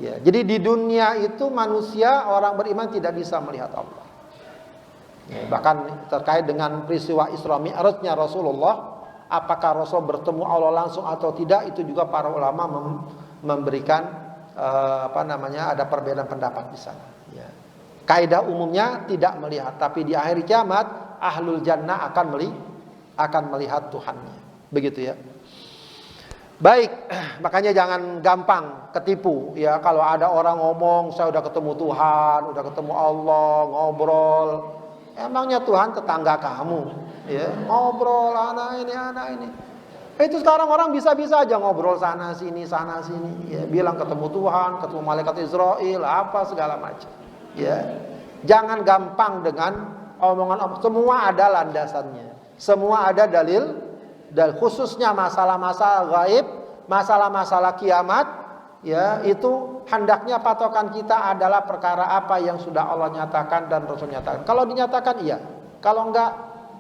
Ya, jadi di dunia itu manusia orang beriman tidak bisa melihat Allah. Ya, bahkan terkait dengan peristiwa Isra Mi'rajnya Rasulullah, apakah Rasul bertemu Allah langsung atau tidak, itu juga para ulama memberikan ada perbedaan pendapat di sana. Ya. Kaidah umumnya tidak melihat, tapi di akhir kiamat ahlul jannah akan melihat Tuhannya. Begitu ya. Baik, makanya jangan gampang ketipu ya. Kalau ada orang ngomong saya udah ketemu Tuhan, udah ketemu Allah, ngobrol, emangnya Tuhan tetangga kamu ya? Ngobrol anak ini. Itu sekarang orang bisa-bisa aja ngobrol sana sini ya, bilang ketemu Tuhan, ketemu malaikat Israel, apa segala macam ya. Jangan gampang dengan omongan, semua ada landasannya, semua ada dalil. Dan khususnya masalah-masalah gaib, masalah-masalah kiamat, ya, itu hendaknya patokan kita adalah perkara apa yang sudah Allah nyatakan dan Rasul nyatakan. Kalau dinyatakan iya, kalau enggak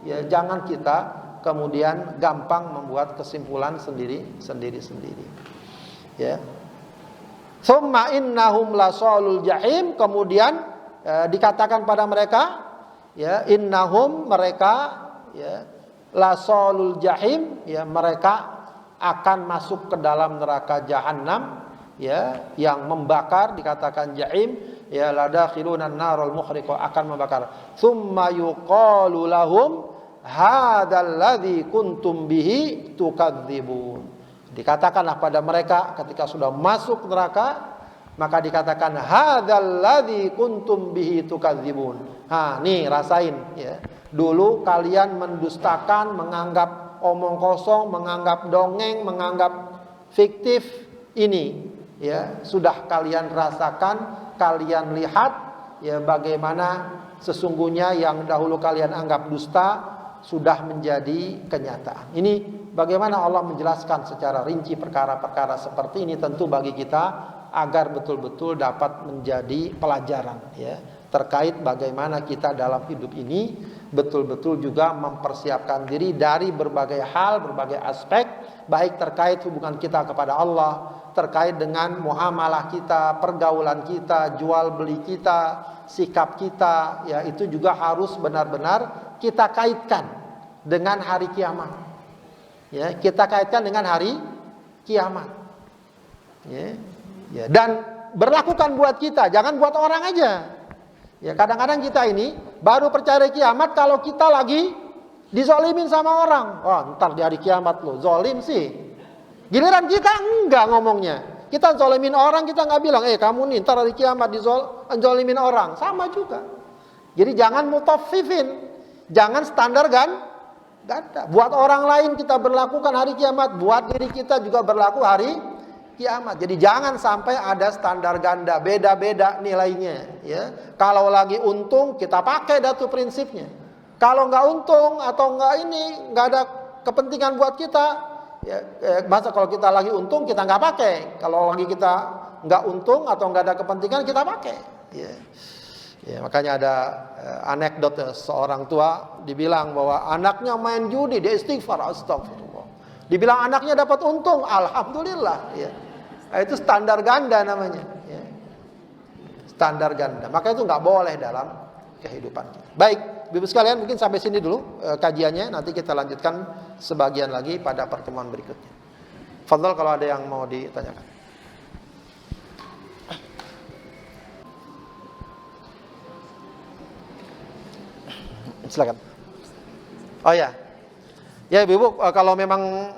ya jangan kita kemudian gampang membuat kesimpulan sendiri. Ya. Tsumma innahum lasalul jahim, kemudian dikatakan pada mereka, ya, innahum, mereka, ya, lasalul jahim, ya, mereka akan masuk ke dalam neraka jahanam, ya, yang membakar, dikatakan jahim, ya, ladakhilunan narul muhriqa, akan membakar. Tsumma yuqalu lahum hadzal ladzi kuntum bihi tukadzibun. Dikatakanlah pada mereka ketika sudah masuk neraka, maka dikatakan hadzal ladzi kuntum bihi tukadzibun. Nih rasain ya. Dulu kalian mendustakan, menganggap omong kosong, menganggap dongeng, menganggap fiktif, ini ya sudah kalian rasakan, kalian lihat ya bagaimana sesungguhnya yang dahulu kalian anggap dusta sudah menjadi kenyataan. Ini bagaimana Allah menjelaskan secara rinci perkara-perkara seperti ini, tentu bagi kita agar betul-betul dapat menjadi pelajaran ya, terkait bagaimana kita dalam hidup ini betul-betul juga mempersiapkan diri dari berbagai hal, berbagai aspek, baik terkait hubungan kita kepada Allah, terkait dengan muamalah kita, pergaulan kita, jual beli kita, sikap kita, ya itu juga harus benar-benar kita kaitkan dengan hari kiamat. Ya, kita kaitkan dengan hari kiamat. Ya, ya. Dan berlakukan buat kita, jangan buat orang aja. Ya, kadang-kadang kita ini baru percaya kiamat kalau kita lagi dizolimin sama orang. Oh, ntar di hari kiamat lo, zolim sih. Giliran kita enggak ngomongnya. Kita zolimin orang, kita nggak bilang, kamu nih ntar hari kiamat dizolimin orang. Sama juga. Jadi jangan mutaffifin. Jangan standar ganda. Buat orang lain kita berlakukan hari kiamat, buat diri kita juga berlaku hari kiamat. Jadi jangan sampai ada standar ganda, beda-beda nilainya. Ya, kalau lagi untung kita pakai datu prinsipnya. Kalau nggak untung atau nggak ada kepentingan buat kita, ya, masa kalau kita lagi untung kita nggak pakai. Kalau lagi kita nggak untung atau nggak ada kepentingan kita pakai. Ya. Ya, makanya ada anekdot seorang tua dibilang bahwa anaknya main judi, dia istighfar, astagfirullah. Dibilang anaknya dapat untung, alhamdulillah. Ya. Nah, itu standar ganda namanya. Ya. Standar ganda. Maka itu nggak boleh dalam kehidupan kita. Baik, Ibu sekalian, mungkin sampai sini dulu kajiannya. Nanti kita lanjutkan sebagian lagi pada pertemuan berikutnya. Fadhal kalau ada yang mau ditanyakan. Silakan. Oh ya. Ya Ibu, kalau memang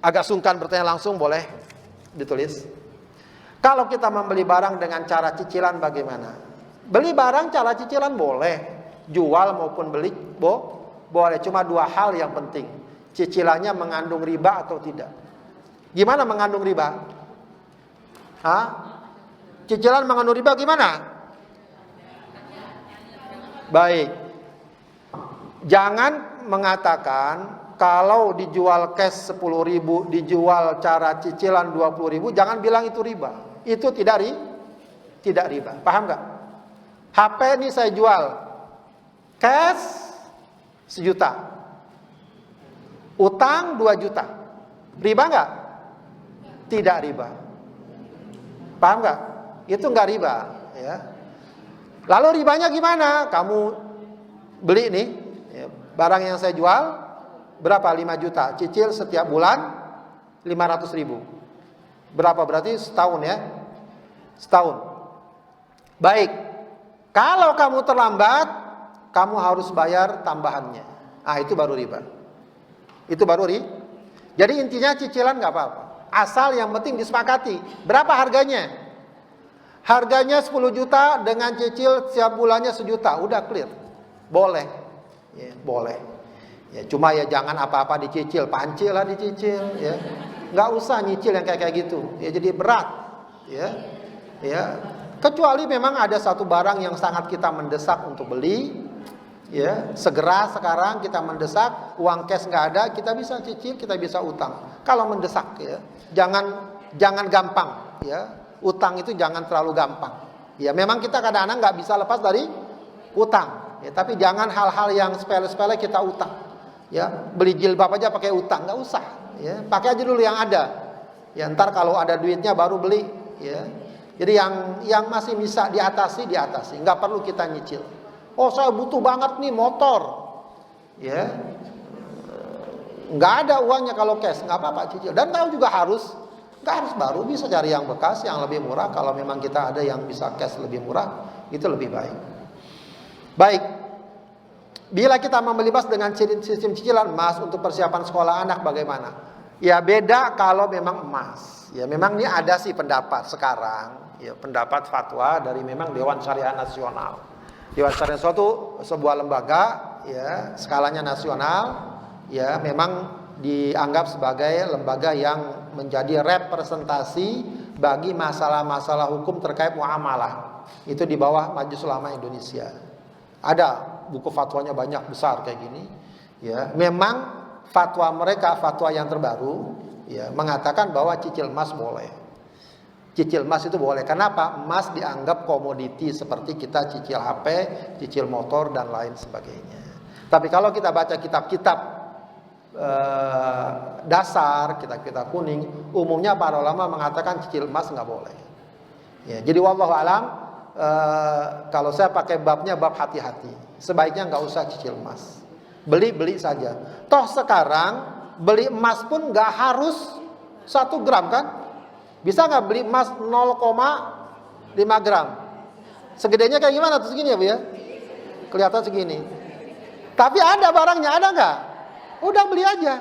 agak sungkan bertanya langsung boleh ditulis. Kalau kita membeli barang dengan cara cicilan bagaimana? Beli barang cara cicilan boleh, jual maupun beli boleh. Cuma dua hal yang penting. Cicilannya mengandung riba atau tidak. Gimana mengandung riba? Hah? Cicilan mengandung riba gimana? Baik. Jangan mengatakan kalau dijual cash 10.000, dijual cara cicilan 20.000, jangan bilang itu riba. Itu tidak riba. Paham nggak? HP ini saya jual cash 1 juta, utang 2 juta. Riba nggak? Tidak riba. Paham nggak? Itu nggak riba. Ya. Lalu ribanya gimana? Kamu beli nih. Barang yang saya jual berapa? 5 juta. Cicil setiap bulan 500.000. Berapa berarti? Setahun ya. Setahun. Baik. Kalau kamu terlambat, kamu harus bayar tambahannya. Itu baru riba. Itu baru riba. Jadi intinya cicilan nggak apa-apa. Asal yang penting disepakati. Berapa harganya? Harganya 10 juta dengan cicil setiap bulannya 1 juta. Udah clear. Boleh. Ya, boleh. Ya, cuma ya jangan apa-apa dicicil, pancil lah dicicil. Ya, nggak usah nyicil yang kayak gitu. Ya jadi berat. Ya, ya. Kecuali memang ada satu barang yang sangat kita mendesak untuk beli. Ya, segera sekarang kita mendesak, uang cash nggak ada, kita bisa cicil, kita bisa utang. Kalau mendesak ya, jangan gampang. Ya, utang itu jangan terlalu gampang. Ya, memang kita kadang-kadang nggak bisa lepas dari utang. Ya, tapi jangan hal-hal yang sepele-sepele kita utang. Ya, beli jilbab aja pakai utang, nggak usah. Ya, pakai aja dulu yang ada. Ya, ntar kalau ada duitnya baru beli. Ya, jadi yang masih bisa diatasi, nggak perlu kita nyicil. Oh, saya butuh banget nih motor. Ya, nggak ada uangnya kalau cash, nggak apa-apa cicil. Dan tahu juga nggak harus baru, bisa cari yang bekas, yang lebih murah. Kalau memang kita ada yang bisa cash lebih murah, itu lebih baik. Baik, bila kita membeli emas dengan sistem cicilan emas untuk persiapan sekolah anak bagaimana? Ya beda kalau memang emas. Ya memang ini ada sih pendapat sekarang, ya pendapat fatwa dari memang Dewan Syariah Nasional. Dewan Syariah suatu sebuah lembaga, ya skalanya nasional, ya memang dianggap sebagai lembaga yang menjadi representasi bagi masalah-masalah hukum terkait muamalah. Itu di bawah Majelis Ulama Indonesia. Ada buku fatwanya banyak besar kayak gini. Ya, memang fatwa mereka fatwa yang terbaru ya mengatakan bahwa cicil emas boleh. Cicil emas itu boleh. Kenapa? Emas dianggap komoditi seperti kita cicil HP, cicil motor dan lain sebagainya. Tapi kalau kita baca kitab-kitab dasar, kitab-kitab kuning, umumnya para ulama mengatakan cicil emas nggak boleh. Ya, jadi wallahu alam. Kalau saya pakai babnya bab hati-hati, sebaiknya nggak usah cicil emas, beli saja. Toh sekarang beli emas pun nggak harus 1 gram kan? Bisa nggak beli emas 0,5 gram? Segedenya kayak gimana tuh, segini ya Bu ya? Kelihatan segini. Tapi ada barangnya, ada nggak? Udah beli aja,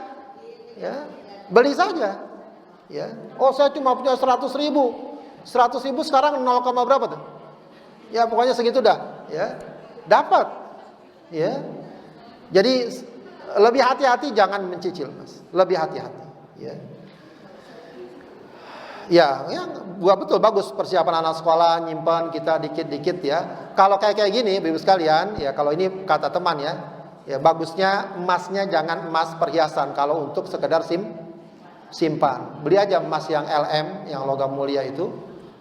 ya, beli saja. Ya. Oh saya cuma punya 100 ribu. 100 ribu sekarang 0, berapa tuh? Ya pokoknya segitu dah. Ya. Dapat. Ya. Jadi lebih hati-hati, jangan mencicil Mas. Lebih hati-hati. Ya. Ya, gua betul bagus persiapan anak sekolah, nyimpan kita dikit-dikit ya. Kalau kayak gini, Bapak sekalian, ya kalau ini kata teman ya, ya bagusnya emasnya jangan emas perhiasan kalau untuk sekedar simpan. Beli aja emas yang LM, yang logam mulia itu,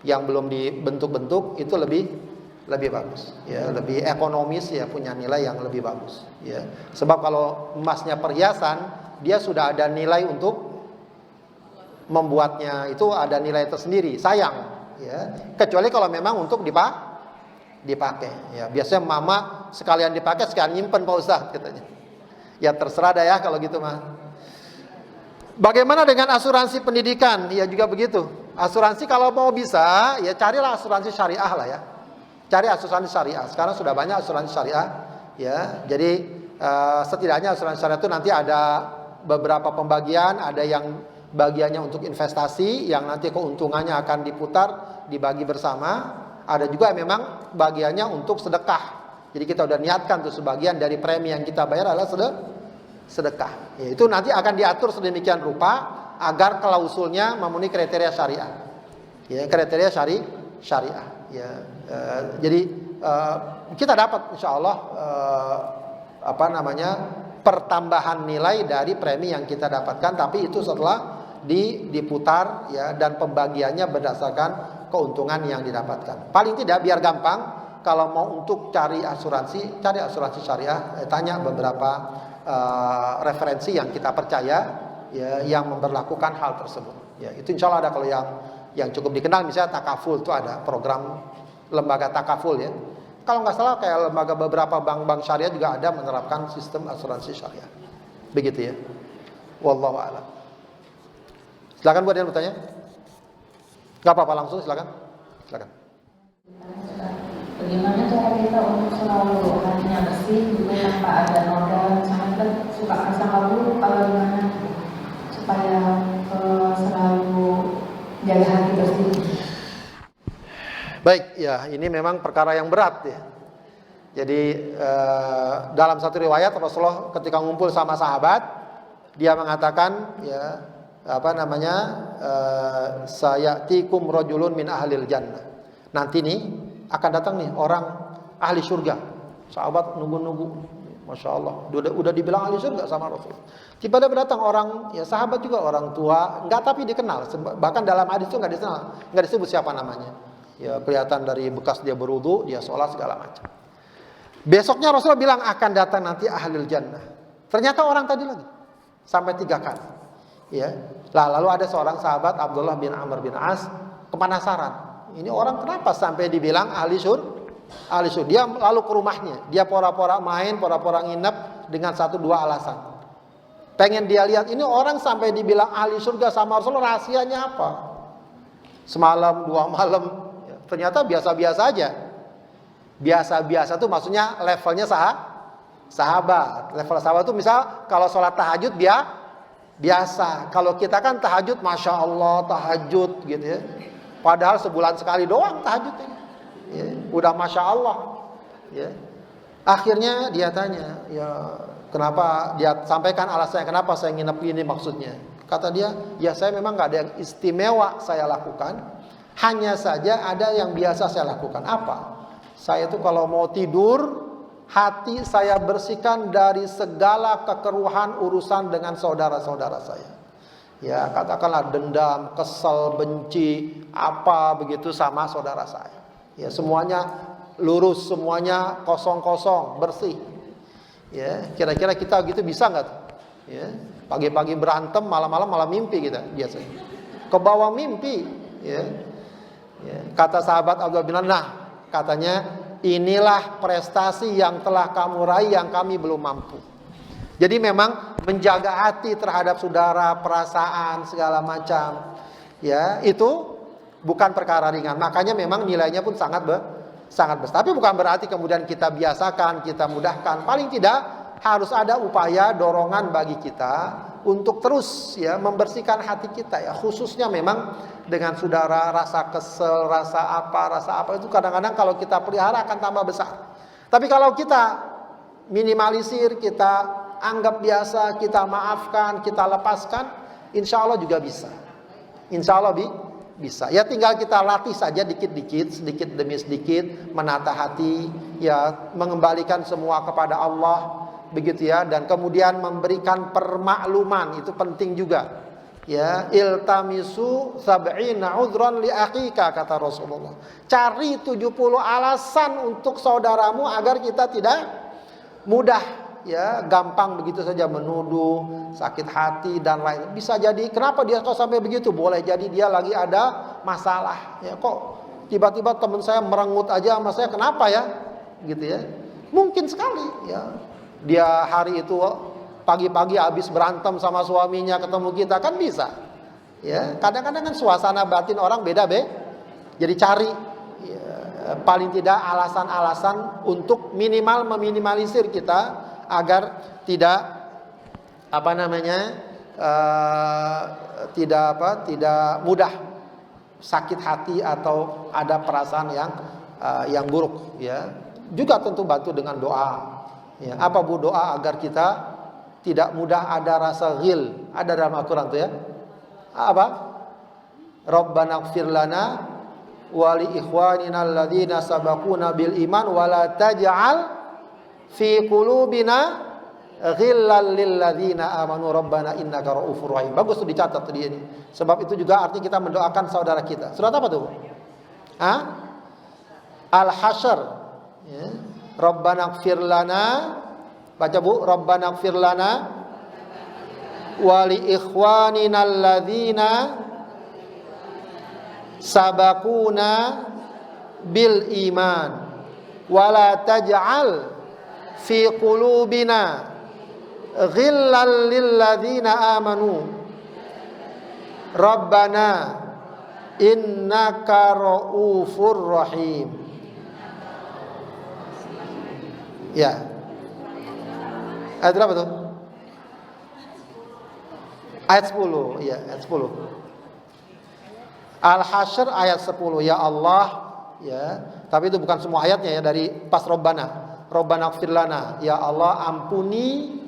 yang belum dibentuk-bentuk, itu lebih bagus. Ya, lebih ekonomis ya, punya nilai yang lebih bagus. Ya, sebab kalau emasnya perhiasan, dia sudah ada nilai untuk membuatnya, itu ada nilai tersendiri, sayang. Ya, kecuali kalau memang untuk dipakai. Ya, biasanya mama sekalian dipakai sekalian nyimpen Pak Ustaz katanya. Ya terserah dah ya kalau gitu mah. Bagaimana dengan asuransi pendidikan? Ya juga begitu. Asuransi kalau mau bisa, ya carilah asuransi syariah lah ya. Cari asuransi syariah. Sekarang sudah banyak asuransi syariah. Ya, jadi setidaknya asuransi syariah itu nanti ada beberapa pembagian. Ada yang bagiannya untuk investasi, yang nanti keuntungannya akan diputar, dibagi bersama. Ada juga yang memang bagiannya untuk sedekah. Jadi kita udah niatkan tuh sebagian dari premi yang kita bayar adalah sedekah. Ya, itu nanti akan diatur sedemikian rupa agar klausulnya memenuhi kriteria syariah. Ya, kriteria syariah. Ya, jadi kita dapat insya Allah pertambahan nilai dari premi yang kita dapatkan, tapi itu setelah diputar ya, dan pembagiannya berdasarkan keuntungan yang didapatkan. Paling tidak biar gampang, kalau mau untuk cari asuransi syariah, tanya beberapa referensi yang kita percaya ya, yang memberlakukan hal tersebut. Ya, itu insya Allah ada. Kalau yang cukup dikenal misalnya takaful, itu ada program lembaga takaful ya. Kalau nggak salah kayak lembaga beberapa bank-bank syariah juga ada menerapkan sistem asuransi syariah. Begitu ya. Wallahu a'lam. Silakan buat yang bertanya. Gak apa-apa, langsung silakan. Silakan. Bagaimana cara kita untuk selalu hatinya bersih juga tanpa ada noda? Misalnya kita suka prasangka buruk, kalau gimana supaya selalu jaga hati bersih? Baik, ya ini memang perkara yang berat ya. Jadi dalam satu riwayat Rasulullah ketika ngumpul sama sahabat, dia mengatakan ya sayatikum rajulun min ahlil jannah. Nanti nih akan datang nih orang ahli surga. Sahabat nunggu-nunggu, masya Allah, udah dibilang ahli surga sama Rasulullah. Tiba-tiba datang orang, ya sahabat juga orang tua, enggak tapi dikenal. Bahkan dalam hadis itu enggak disebut siapa namanya. Ya kelihatan dari bekas dia berwudu, dia sholat segala macam. Besoknya Rasulullah bilang akan datang nanti ahlul jannah. Ternyata orang tadi lagi sampai 3 kali. Ya, lalu ada seorang sahabat Abdullah bin Amr bin As penasaran. Ini orang kenapa sampai dibilang ahli surga? Dia lalu ke rumahnya. Dia pora-pora main, pora-pora nginep dengan 1-2 alasan. Pengen dia lihat ini orang sampai dibilang ahli surga sama Rasulullah, rahasianya apa? Semalam 2 malam. Ternyata biasa-biasa aja. Biasa-biasa tuh maksudnya levelnya sahabat. Level sahabat tuh misal kalau sholat tahajud biasa. Kalau kita kan tahajud Masya Allah tahajud gitu ya. Padahal sebulan sekali doang tahajud ini. Ya, udah Masya Allah. Ya. Akhirnya dia tanya, ya kenapa, dia sampaikan alasannya kenapa saya nginep ini maksudnya. Kata dia, ya saya memang gak ada yang istimewa saya lakukan. Hanya saja ada yang biasa saya lakukan. Apa? Saya itu kalau mau tidur, hati saya bersihkan dari segala kekeruhan urusan dengan saudara-saudara saya. Ya, katakanlah dendam, kesel, benci, apa begitu sama saudara saya. Ya, semuanya lurus, semuanya kosong-kosong, bersih. Ya, kira-kira kita gitu bisa nggak? Ya, pagi-pagi berantem, malam-malam malah mimpi kita biasanya. Kebawa mimpi, ya. Ya, kata sahabat Abdullah bin Amr, katanya inilah prestasi yang telah kamu raih yang kami belum mampu. Jadi memang menjaga hati terhadap saudara, perasaan segala macam, ya itu bukan perkara ringan. Makanya memang nilainya pun sangat besar. Tapi bukan berarti kemudian kita biasakan, kita mudahkan. Paling tidak harus ada upaya dorongan bagi kita untuk terus ya membersihkan hati kita ya, khususnya memang dengan saudara, rasa kesel, rasa apa itu kadang-kadang kalau kita pelihara akan tambah besar. Tapi kalau kita minimalisir, kita anggap biasa, kita maafkan, kita lepaskan, insya Allah juga bisa. Insya Allah bisa. Ya tinggal kita latih saja dikit-dikit, sedikit demi sedikit, menata hati, ya mengembalikan semua kepada Allah, begitu ya. Dan kemudian memberikan permakluman, itu penting juga. Ya, iltamisu sab'ina udhran li akhika, kata Rasulullah. Cari 70 alasan untuk saudaramu agar kita tidak mudah ya gampang begitu saja menuduh, sakit hati dan lain. Bisa jadi kenapa dia kok sampai begitu? Boleh jadi dia lagi ada masalah. Ya kok tiba-tiba teman saya merengut aja sama saya, kenapa ya? Gitu ya. Mungkin sekali ya. Dia hari itu pagi-pagi habis berantem sama suaminya ketemu kita, kan bisa. Ya, kadang-kadang kan suasana batin orang beda, Jadi cari ya, paling tidak alasan-alasan untuk minimal meminimalisir kita agar tidak tidak mudah sakit hati atau ada perasaan yang buruk ya. Juga tentu bantu dengan doa. Ya, apa bu doa agar kita tidak mudah ada rasa ghil. Ada dalam Al-Qur'an tuh ya. Apa? Rabbana ighfir lana wa li ikhwanina alladzina sabaquna bil iman wa la taj'al fi qulubina ghillal lil ladzina amanu rabbana innaka raufur rahim. Bagus tuh dicatat tadi ini. Sebab itu juga artinya kita mendoakan saudara kita. Surat apa tuh? Al-Hasyr ya. Rabbana ighfir lana, baca bu, Rabbana ighfir lana wa li ikhwanina alladzina sabaquna bil iman wa la taj'al fi qulubina ghillal lil ladzina amanu Rabbana innaka raufur rahim. Ya. Ayat berapa tuh? Ayat 10. Ya, ayat 10. Al-Hasyr ayat 10. Ya Allah, ya. Tapi itu bukan semua ayatnya ya, dari pas Rabbana. Rabbana ighfir lana. Ya Allah, ampuni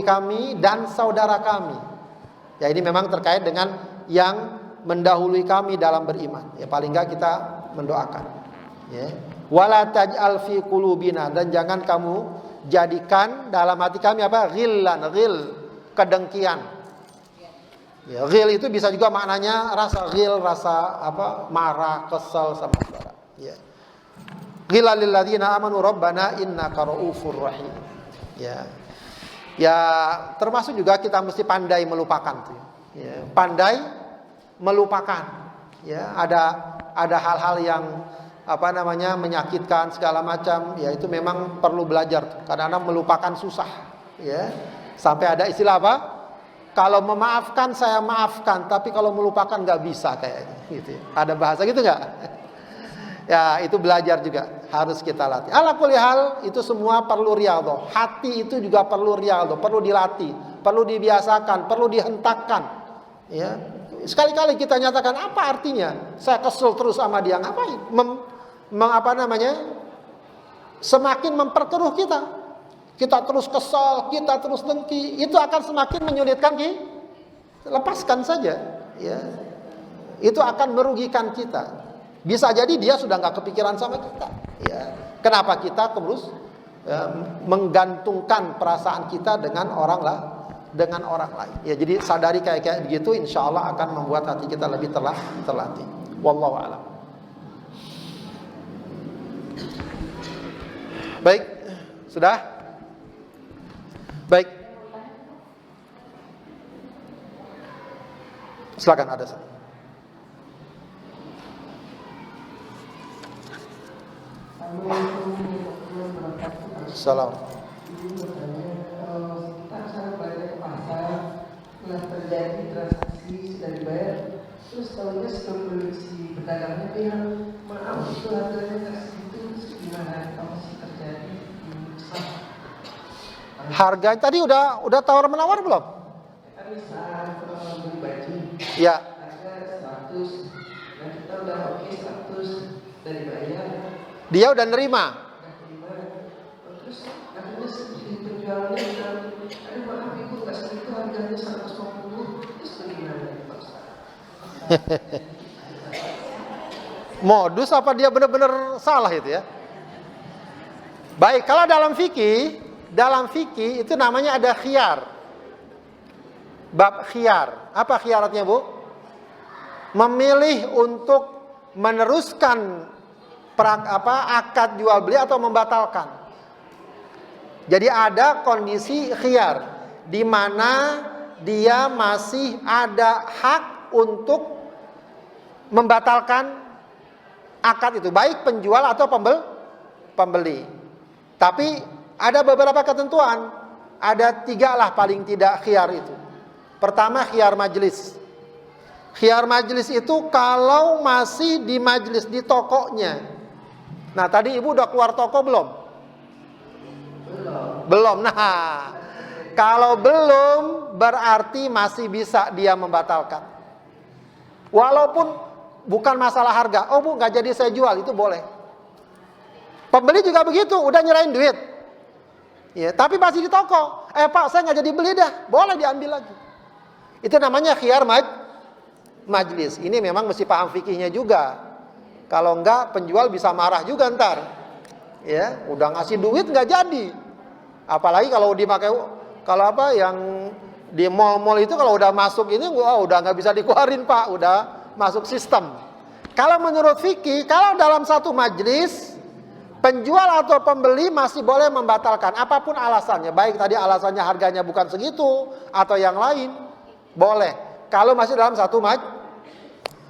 kami dan saudara kami. Ya, ini memang terkait dengan yang mendahului kami dalam beriman. Ya, paling enggak kita mendoakan. Ya. Wala taj'al fi qulubina, dan jangan kamu jadikan dalam hati kami apa? Ghillan, kedengkian. Ya, ghil itu bisa juga maknanya rasa ghil, rasa marah, kesal sama saudara. Ya. Ghillal lil ladzina amanu rabbana innaka raufur rahim. Ya. Ya, termasuk juga kita mesti pandai melupakan tuh. Ya, pandai melupakan. Ya, ada hal-hal yang menyakitkan segala macam, ya itu memang perlu belajar. Kadang-kadang melupakan susah, ya. Sampai ada istilah apa? Kalau memaafkan saya maafkan, tapi kalau melupakan nggak bisa kayaknya, gitu. Ada bahasa gitu nggak? Ya itu belajar juga, harus kita latih. Ala kulli hal itu semua perlu riyadhah. Hati itu juga perlu riyadhah, perlu dilatih, perlu dibiasakan, perlu dihentakkan. Ya, sekali-kali kita nyatakan apa artinya? Saya kesel terus sama dia, ngapain? Semakin memperkeruh kita. Kita terus kesal, kita terus dengki, itu akan semakin menyulitkan kita. Lepaskan saja, ya. Itu akan merugikan kita. Bisa jadi dia sudah nggak kepikiran sama kita, ya. Kenapa kita terus menggantungkan perasaan kita dengan orang lain? Ya, jadi sadari kayak begitu, insya Allah akan membuat hati kita lebih terlatih. Wallahu a'lam. Baik, sudah? Baik. Silakan, ada satu. Assalamualaikum. Kalau kita misalnya belanja ke pasar, setelah terjadi transaksi sudah dibayar, terus tahunya sebelum beli si pedagangnya bilang maaf itu harganya nggak segitu, terus gimana kalau masih terjadi Harga tadi udah tawar menawar belum? kan misal kalau beli baju Ya. harga 100, nah kita udah oke 100 dari bayar, Dia udah nerima. terus akhirnya si penjualnya bilang, aduh maaf ibu nggak segitu harganya 150, terus bagaimana Pak Ustaz? Modus apa dia benar-benar salah itu ya? Baik, kalau dalam fikih itu namanya ada khiyar. Bab khiyar. Apa khiyaratnya, Bu? Memilih untuk meneruskan akad jual beli atau membatalkan. Jadi ada kondisi khiyar di mana dia masih ada hak untuk membatalkan akad itu, baik penjual atau pembeli. Tapi ada beberapa ketentuan. Ada 3 lah paling tidak khiyar itu. Pertama, khiyar majelis. Khiyar majelis itu kalau masih di majelis, di tokonya. Nah, tadi ibu udah keluar toko belum? Belum. Nah, kalau belum berarti masih bisa dia membatalkan. Walaupun bukan masalah harga. Oh bu, nggak jadi saya jual, itu boleh. Pembeli juga begitu, udah nyerahin duit. Ya, tapi masih di toko. Pak, saya nggak jadi beli dah, boleh diambil lagi. Itu namanya khiyar majlis. Ini memang mesti paham fikihnya juga. Kalau enggak, penjual bisa marah juga ntar. Ya, udah ngasih duit nggak jadi. Apalagi kalau dipakai, yang di mall-mall itu kalau udah masuk ini, udah nggak bisa dikeluarin Pak, udah masuk sistem. Kalau menurut fikih, kalau dalam satu majlis, penjual atau pembeli masih boleh membatalkan apapun alasannya. Baik tadi alasannya harganya bukan segitu atau yang lain, boleh. Kalau masih dalam satu majlis.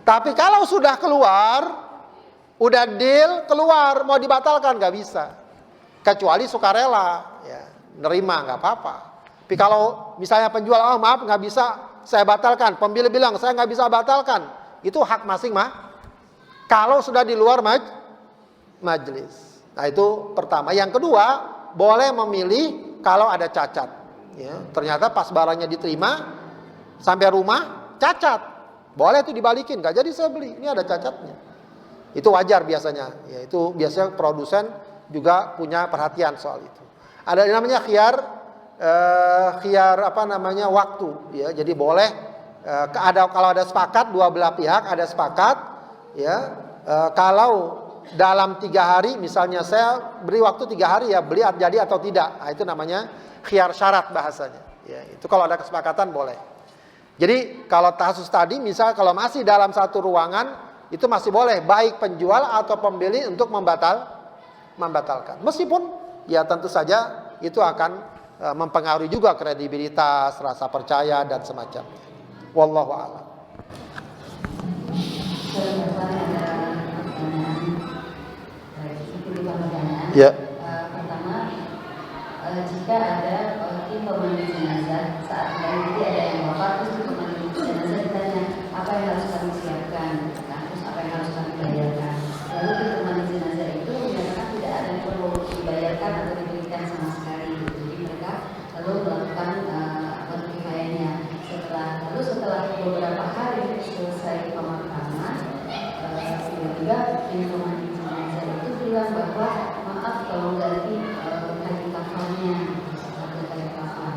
Tapi kalau sudah keluar, udah deal, keluar, mau dibatalkan nggak bisa. Kecuali sukarela, ya, nerima nggak apa-apa. Tapi kalau misalnya penjual, oh maaf nggak bisa saya batalkan, pembeli bilang saya nggak bisa batalkan, itu hak masing-masing. Kalau sudah di luar majelis. Nah itu pertama. Yang kedua, boleh memilih kalau ada cacat. Ya, ternyata pas barangnya diterima, sampai rumah cacat, boleh itu dibalikin, nggak jadi saya beli, ini ada cacatnya. Itu wajar biasanya. Ya, itu biasanya produsen juga punya perhatian soal itu. Ada yang namanya khiyar waktu. Ya, jadi boleh kalau ada sepakat dua belah pihak ada sepakat. Ya, kalau dalam 3 hari, misalnya saya beri waktu 3 hari ya, beli jadi atau tidak. Nah, itu namanya khiyar syarat bahasanya. Ya, itu kalau ada kesepakatan boleh. Jadi kalau kasus tadi, misal kalau masih dalam satu ruangan, itu masih boleh baik penjual atau pembeli untuk membatalkan. Meskipun ya tentu saja itu akan mempengaruhi juga kredibilitas, rasa percaya dan semacamnya. Wallahu a'lam. Ya. Pertama, jika ada tim pemandu jenazah, saat nanti ada yang wafat, terus pemandu jenazah ditanya apa yang harus kami siapkan, terus apa yang harus kami bayarkan. Lalu tim pemandu jenazah itu menyatakan tidak ada yang perlu dibayarkan atau diberikan sama sekali. Jadi mereka lalu melakukan kifayahnya. Setelah beberapa hari selesai pemakaman, tiba-tiba tim pemandu jenazah itu bilang bahwa maaf kalau ganti kain kafannya, kain kafan.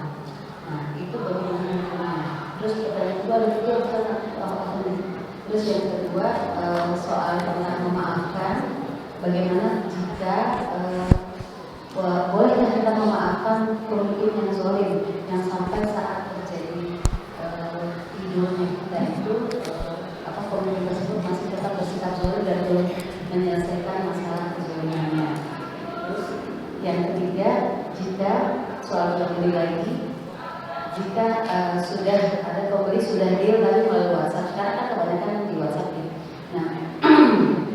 Nah itu bagaimana? Terus pertanyaan kedua terus yang kedua soal pernah memaafkan. Bagaimana jika bolehkah kita memaafkan pemimpin yang zalim yang sampai saat terjadi tidurnya dan itu pemimpin tersebut masih tetap bersikap zalim dan belum menyelesaikan masalah kezalimannya. Terus yang ketiga, jika soal pembeli lagi, jika sudah ada pembeli sudah deal tapi melalui WhatsApp, sekarang kan kebanyakan di WhatsApp ya. Nah,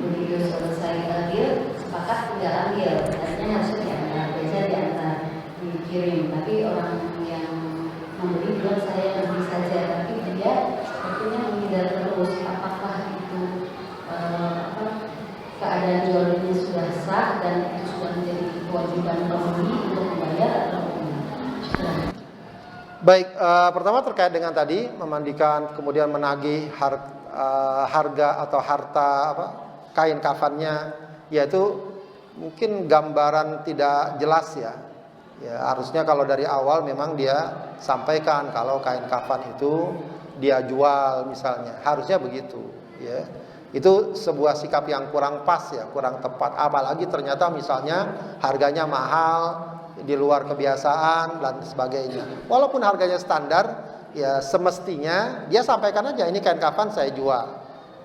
begitu selesai deal, sepakat tinggal ambil. Artinya harusnya diantar, biasanya diantar, dikirim terus, apakah itu keadaan jual beli sudah sah dan itu sudah menjadi kewajiban pembeli untuk membayar atau tidak? Baik, pertama terkait dengan tadi memandikan kemudian menagih harga atau harta kain kafannya, yaitu mungkin gambaran tidak jelas ya. Ya, harusnya kalau dari awal memang dia sampaikan kalau kain kafan itu dia jual misalnya, harusnya begitu ya. Itu sebuah sikap yang kurang pas ya, kurang tepat. Apalagi ternyata misalnya harganya mahal, di luar kebiasaan dan sebagainya. Walaupun harganya standar, ya semestinya dia sampaikan aja, ini kain kafan saya jual.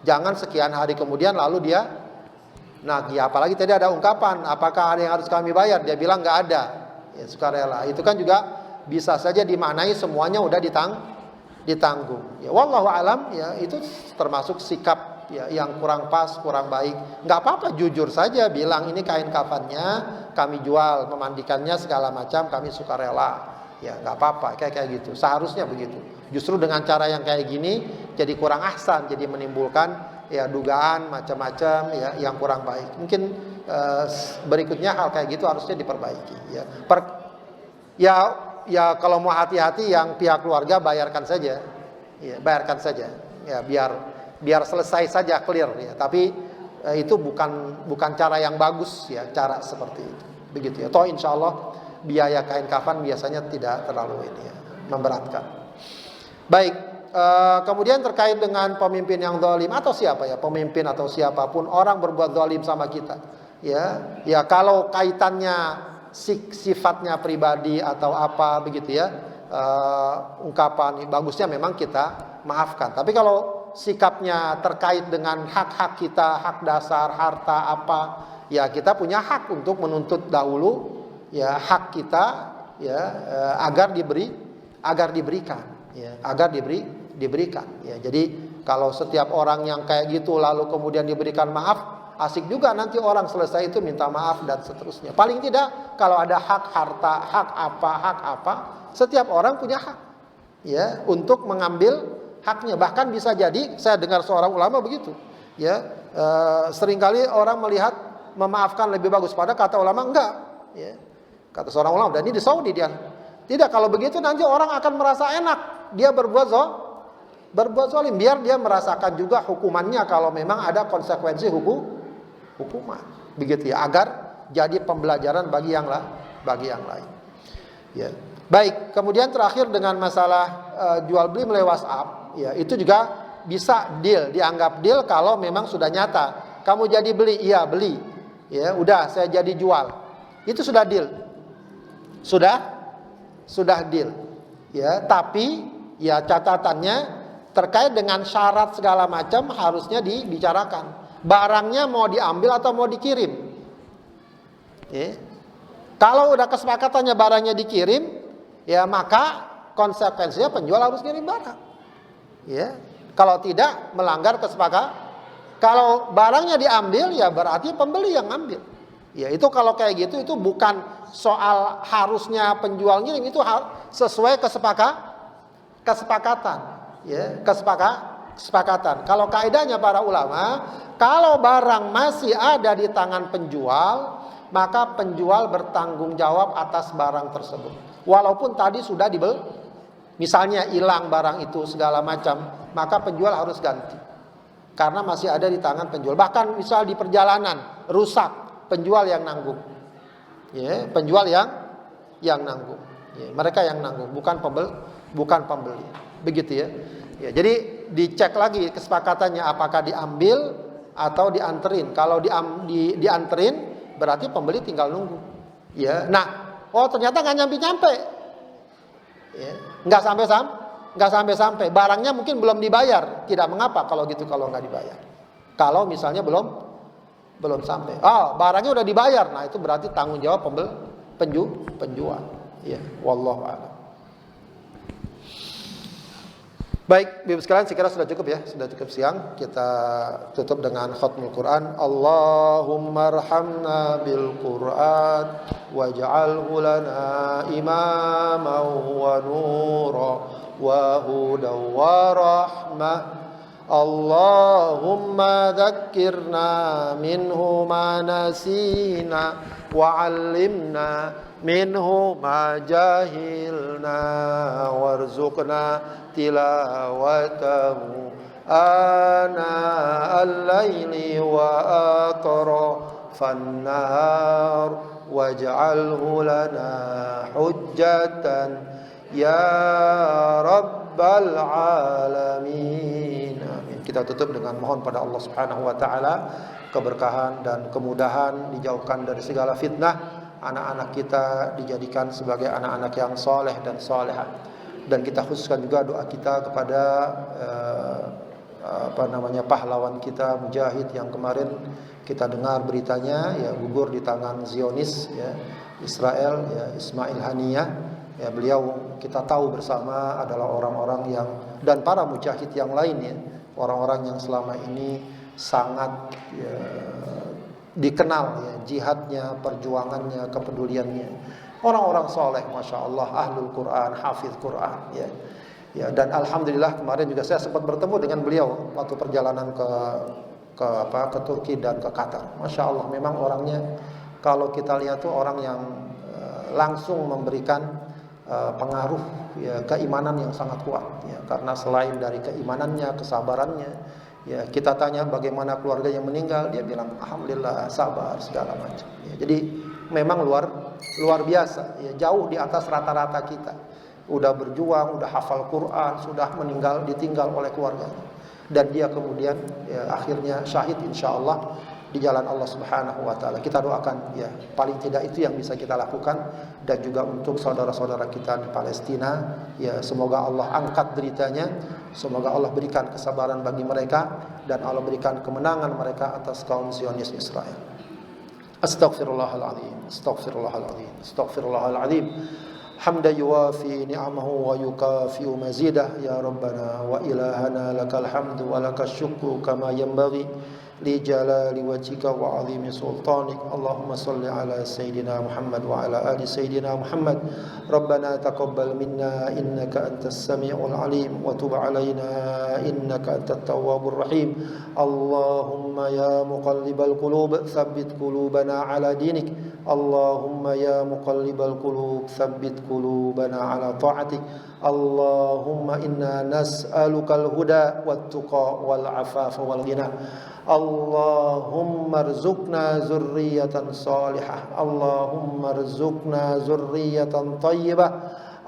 Jangan sekian hari kemudian lalu dia nagih. Apalagi tadi ada ungkapan, apakah ada yang harus kami bayar? Dia bilang nggak ada. Ya, sukarela. Itu kan juga bisa saja dimaknai semuanya udah ditanggung. Ya, wallahu alam, ya itu termasuk sikap ya yang kurang pas, kurang baik. Nggak apa-apa, jujur saja bilang ini kain kafannya kami jual, memandikannya segala macam kami sukarela. Ya nggak apa-apa, kayak gitu. Seharusnya begitu. Justru dengan cara yang kayak gini jadi kurang ahsan, jadi menimbulkan ya dugaan macam-macam ya yang kurang baik. Mungkin berikutnya hal kayak gitu harusnya diperbaiki ya. Ya kalau mau hati-hati yang pihak keluarga bayarkan saja. Ya, bayarkan saja. Ya biar selesai saja, clear ya. Tapi itu bukan cara yang bagus ya, cara seperti itu. Begitu ya. Toh insyaallah biaya kain kafan biasanya tidak terlalu ini ya, memberatkan. Baik, kemudian terkait dengan pemimpin yang zalim atau siapa ya, pemimpin atau siapapun orang berbuat zalim sama kita. Ya kalau kaitannya sifatnya pribadi atau apa begitu ya, ungkapan bagusnya memang kita maafkan. Tapi kalau sikapnya terkait dengan hak-hak kita, hak dasar, harta apa, ya kita punya hak untuk menuntut dahulu ya hak kita ya agar diberikan ya, diberikan ya. Jadi kalau setiap orang yang kayak gitu lalu kemudian diberikan maaf, asik juga nanti orang selesai itu minta maaf dan seterusnya. Paling tidak kalau ada hak harta, hak apa, setiap orang punya hak ya untuk mengambil haknya. Bahkan bisa jadi saya dengar seorang ulama begitu ya, seringkali orang melihat memaafkan lebih bagus, pada kata ulama enggak ya. Kata seorang ulama, dan ini di Saudi dia. Tidak, kalau begitu nanti orang akan merasa enak dia berbuat zalim, biar dia merasakan juga hukumannya kalau memang ada konsekuensi hukuman begitu ya, agar jadi pembelajaran bagi yang lain ya. Baik, kemudian terakhir dengan masalah jual beli melalui WhatsApp ya, itu juga bisa dianggap deal kalau memang sudah nyata. Kamu jadi beli, iya beli ya, udah saya jadi jual, itu sudah deal, sudah deal ya. Tapi ya catatannya terkait dengan syarat segala macam harusnya dibicarakan. Barangnya mau diambil atau mau dikirim ya. Kalau udah kesepakatannya barangnya dikirim ya, maka konsekuensinya penjual harus kirim barang ya. Kalau tidak, melanggar kesepakatan. Kalau barangnya diambil ya berarti pembeli yang ambil ya. Itu kalau kayak gitu itu bukan soal harusnya penjual ngirim, itu sesuai kesepakatan ya, kesepakatan. Kalau kaidahnya para ulama, kalau barang masih ada di tangan penjual, maka penjual bertanggung jawab atas barang tersebut. Walaupun tadi sudah dibeli, misalnya hilang barang itu segala macam, maka penjual harus ganti. Karena masih ada di tangan penjual. Bahkan misal di perjalanan rusak, penjual yang nanggung. Ya, penjual yang nanggung. Ya, mereka yang nanggung, bukan pembeli. Begitu ya. Ya, jadi dicek lagi kesepakatannya, apakah diambil atau dianterin. Kalau dianterin berarti pembeli tinggal nunggu. Ya. Nah, ternyata nggak nyampe. Ya. Nggak sampai. Barangnya mungkin belum dibayar. Tidak mengapa kalau gitu, kalau nggak dibayar. Kalau misalnya belum sampai. Barangnya udah dibayar. Nah, itu berarti tanggung jawab penjual. Ya, wallahu a'lam. Baik, Ibu sekalian, saya kira sudah cukup ya, sudah cukup siang. Kita tutup dengan khatmul Quran. Allahumma arhamna bil Quran waj'alhu lana imaman wa nura wa hudan wa rahmah. Allahumma dzakkirna minhu ma nasina wa 'allimna minhu ma jahilna warzuqna tilawatahu ana al-laili wa atrafan nahar waj'alhu lana hujjatan ya rabbal alamin. Amin. Kita tutup dengan mohon pada Allah Subhanahu wa taala keberkahan dan kemudahan, dijauhkan dari segala fitnah, anak-anak kita dijadikan sebagai anak-anak yang soleh dan solehah. Dan kita khususkan juga doa kita kepada pahlawan kita mujahid yang kemarin kita dengar beritanya ya gugur di tangan Zionis ya Israel ya Ismail Haniyah ya. Beliau kita tahu bersama adalah orang-orang yang dan para mujahid yang lainnya, orang-orang yang selama ini sangat ya, dikenal ya jihadnya, perjuangannya, kepeduliannya. Orang-orang soleh, masya Allah, ahlul Quran, hafiz Quran, ya. Ya, dan alhamdulillah kemarin juga saya sempat bertemu dengan beliau waktu perjalanan ke Turki dan ke Qatar. Masya Allah, memang orangnya kalau kita lihat tuh orang yang langsung memberikan pengaruh ya, keimanan yang sangat kuat. Ya, karena selain dari keimanannya, kesabarannya, ya kita tanya bagaimana keluarga yang meninggal, dia bilang alhamdulillah sabar segala macam. Ya, jadi memang luar biasa, ya, jauh di atas rata-rata kita. Udah berjuang, udah hafal Quran, sudah ditinggal oleh keluarganya. Dan dia kemudian ya, akhirnya syahid insyaallah di jalan Allah Subhanahu wa taala. Kita doakan ya, paling tidak itu yang bisa kita lakukan. Dan juga untuk saudara-saudara kita di Palestina, ya semoga Allah angkat deritanya, semoga Allah berikan kesabaran bagi mereka dan Allah berikan kemenangan mereka atas kaum Zionis Israel. Astaghfirullahaladzim, astaghfirullahaladzim, astaghfirullahaladzim. Hamdan yuwafi ni'amahu wa yukafi'u mazidah ya Rabbana wa ilahana lakal hamdu wa lakas syukru kama yanbaghi li jalali wajhika wa 'azimi sultanik. Allahumma salli ala sayyidina Muhammad wa ala ali sayyidina Muhammad. Rabbana taqabbal minna innaka antas samiul alim wa tub alaina innaka antat tawwabur rahim. Allahumma ya muqallibal qulub tsabbit qulubana ala dinik. Allahumma ya muqallibal qulub tsabbit qulubana ala ta'atik. Allahumma inna nas'alukal huda wat tuqa wal afafa wal ghina. Allahumma rzuqna zurriyatan salihah. Allahumma rzuqna zurriyatan tayyibah.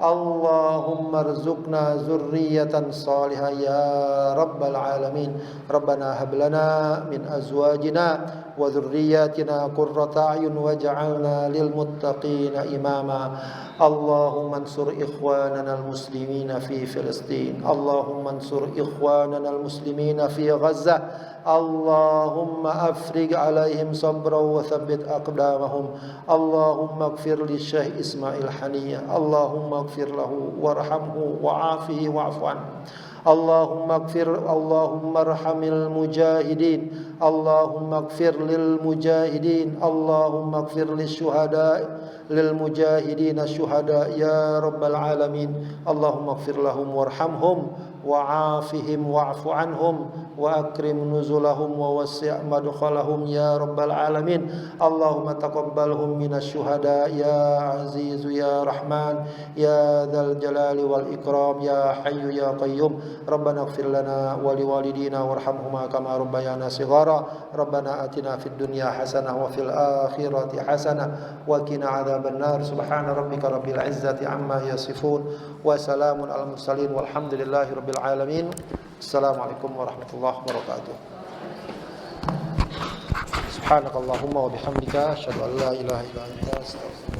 Allahumma rzuqna zurriyatan salihah ya rabbal alamin. Rabbana hab lana min azwajina wa dhurriyyatina qurrata a'yun waj'alna lil muttaqina imama. Allahumma ansur ikhwanana al-muslimina fi Filistin. Allahumma ansur ikhwanana al-muslimina fi Gaza. Allahumma afriq alaihim sabra wa thabbit aqdamahum. Allahumma ighfir li Syekh Ismail Haniyah. Allahumma ighfir lahu warhamhu wa'afihi wa'fu anhu. Allahumma arhamil mujahidin. Allahumma ighfir lil mujahidin. Allahumma ighfir lil mujahidin syuhada ya rabbal alamin. Allahumma ighfir lahum warhamhum wa'afihim wa'fu anhum wa akrim nuzulahum wa wasi' madkhalahum ya rabbal alamin. Allahumma taqabbalhum minasy syuhada ya aziz ya rahman ya dzal jalali wal ikram ya hayyu ya qayyum. Rabbana ighfir lana wa liwalidina warhamhuma kama rabbayana shighara. Rabbana atina fid dunya hasanah wa fil akhirati hasanah wa qina adzaban nar. Subhana rabbika rabbil izzati amma yasifun wa salamun alal mursalin walhamdulillahi rabbil alamin. Assalamualaikum warahmatullahi wabarakatuh. Subhanakallahumma wa bihamdika asyhadu an la ilaha illa anta astaghfiruka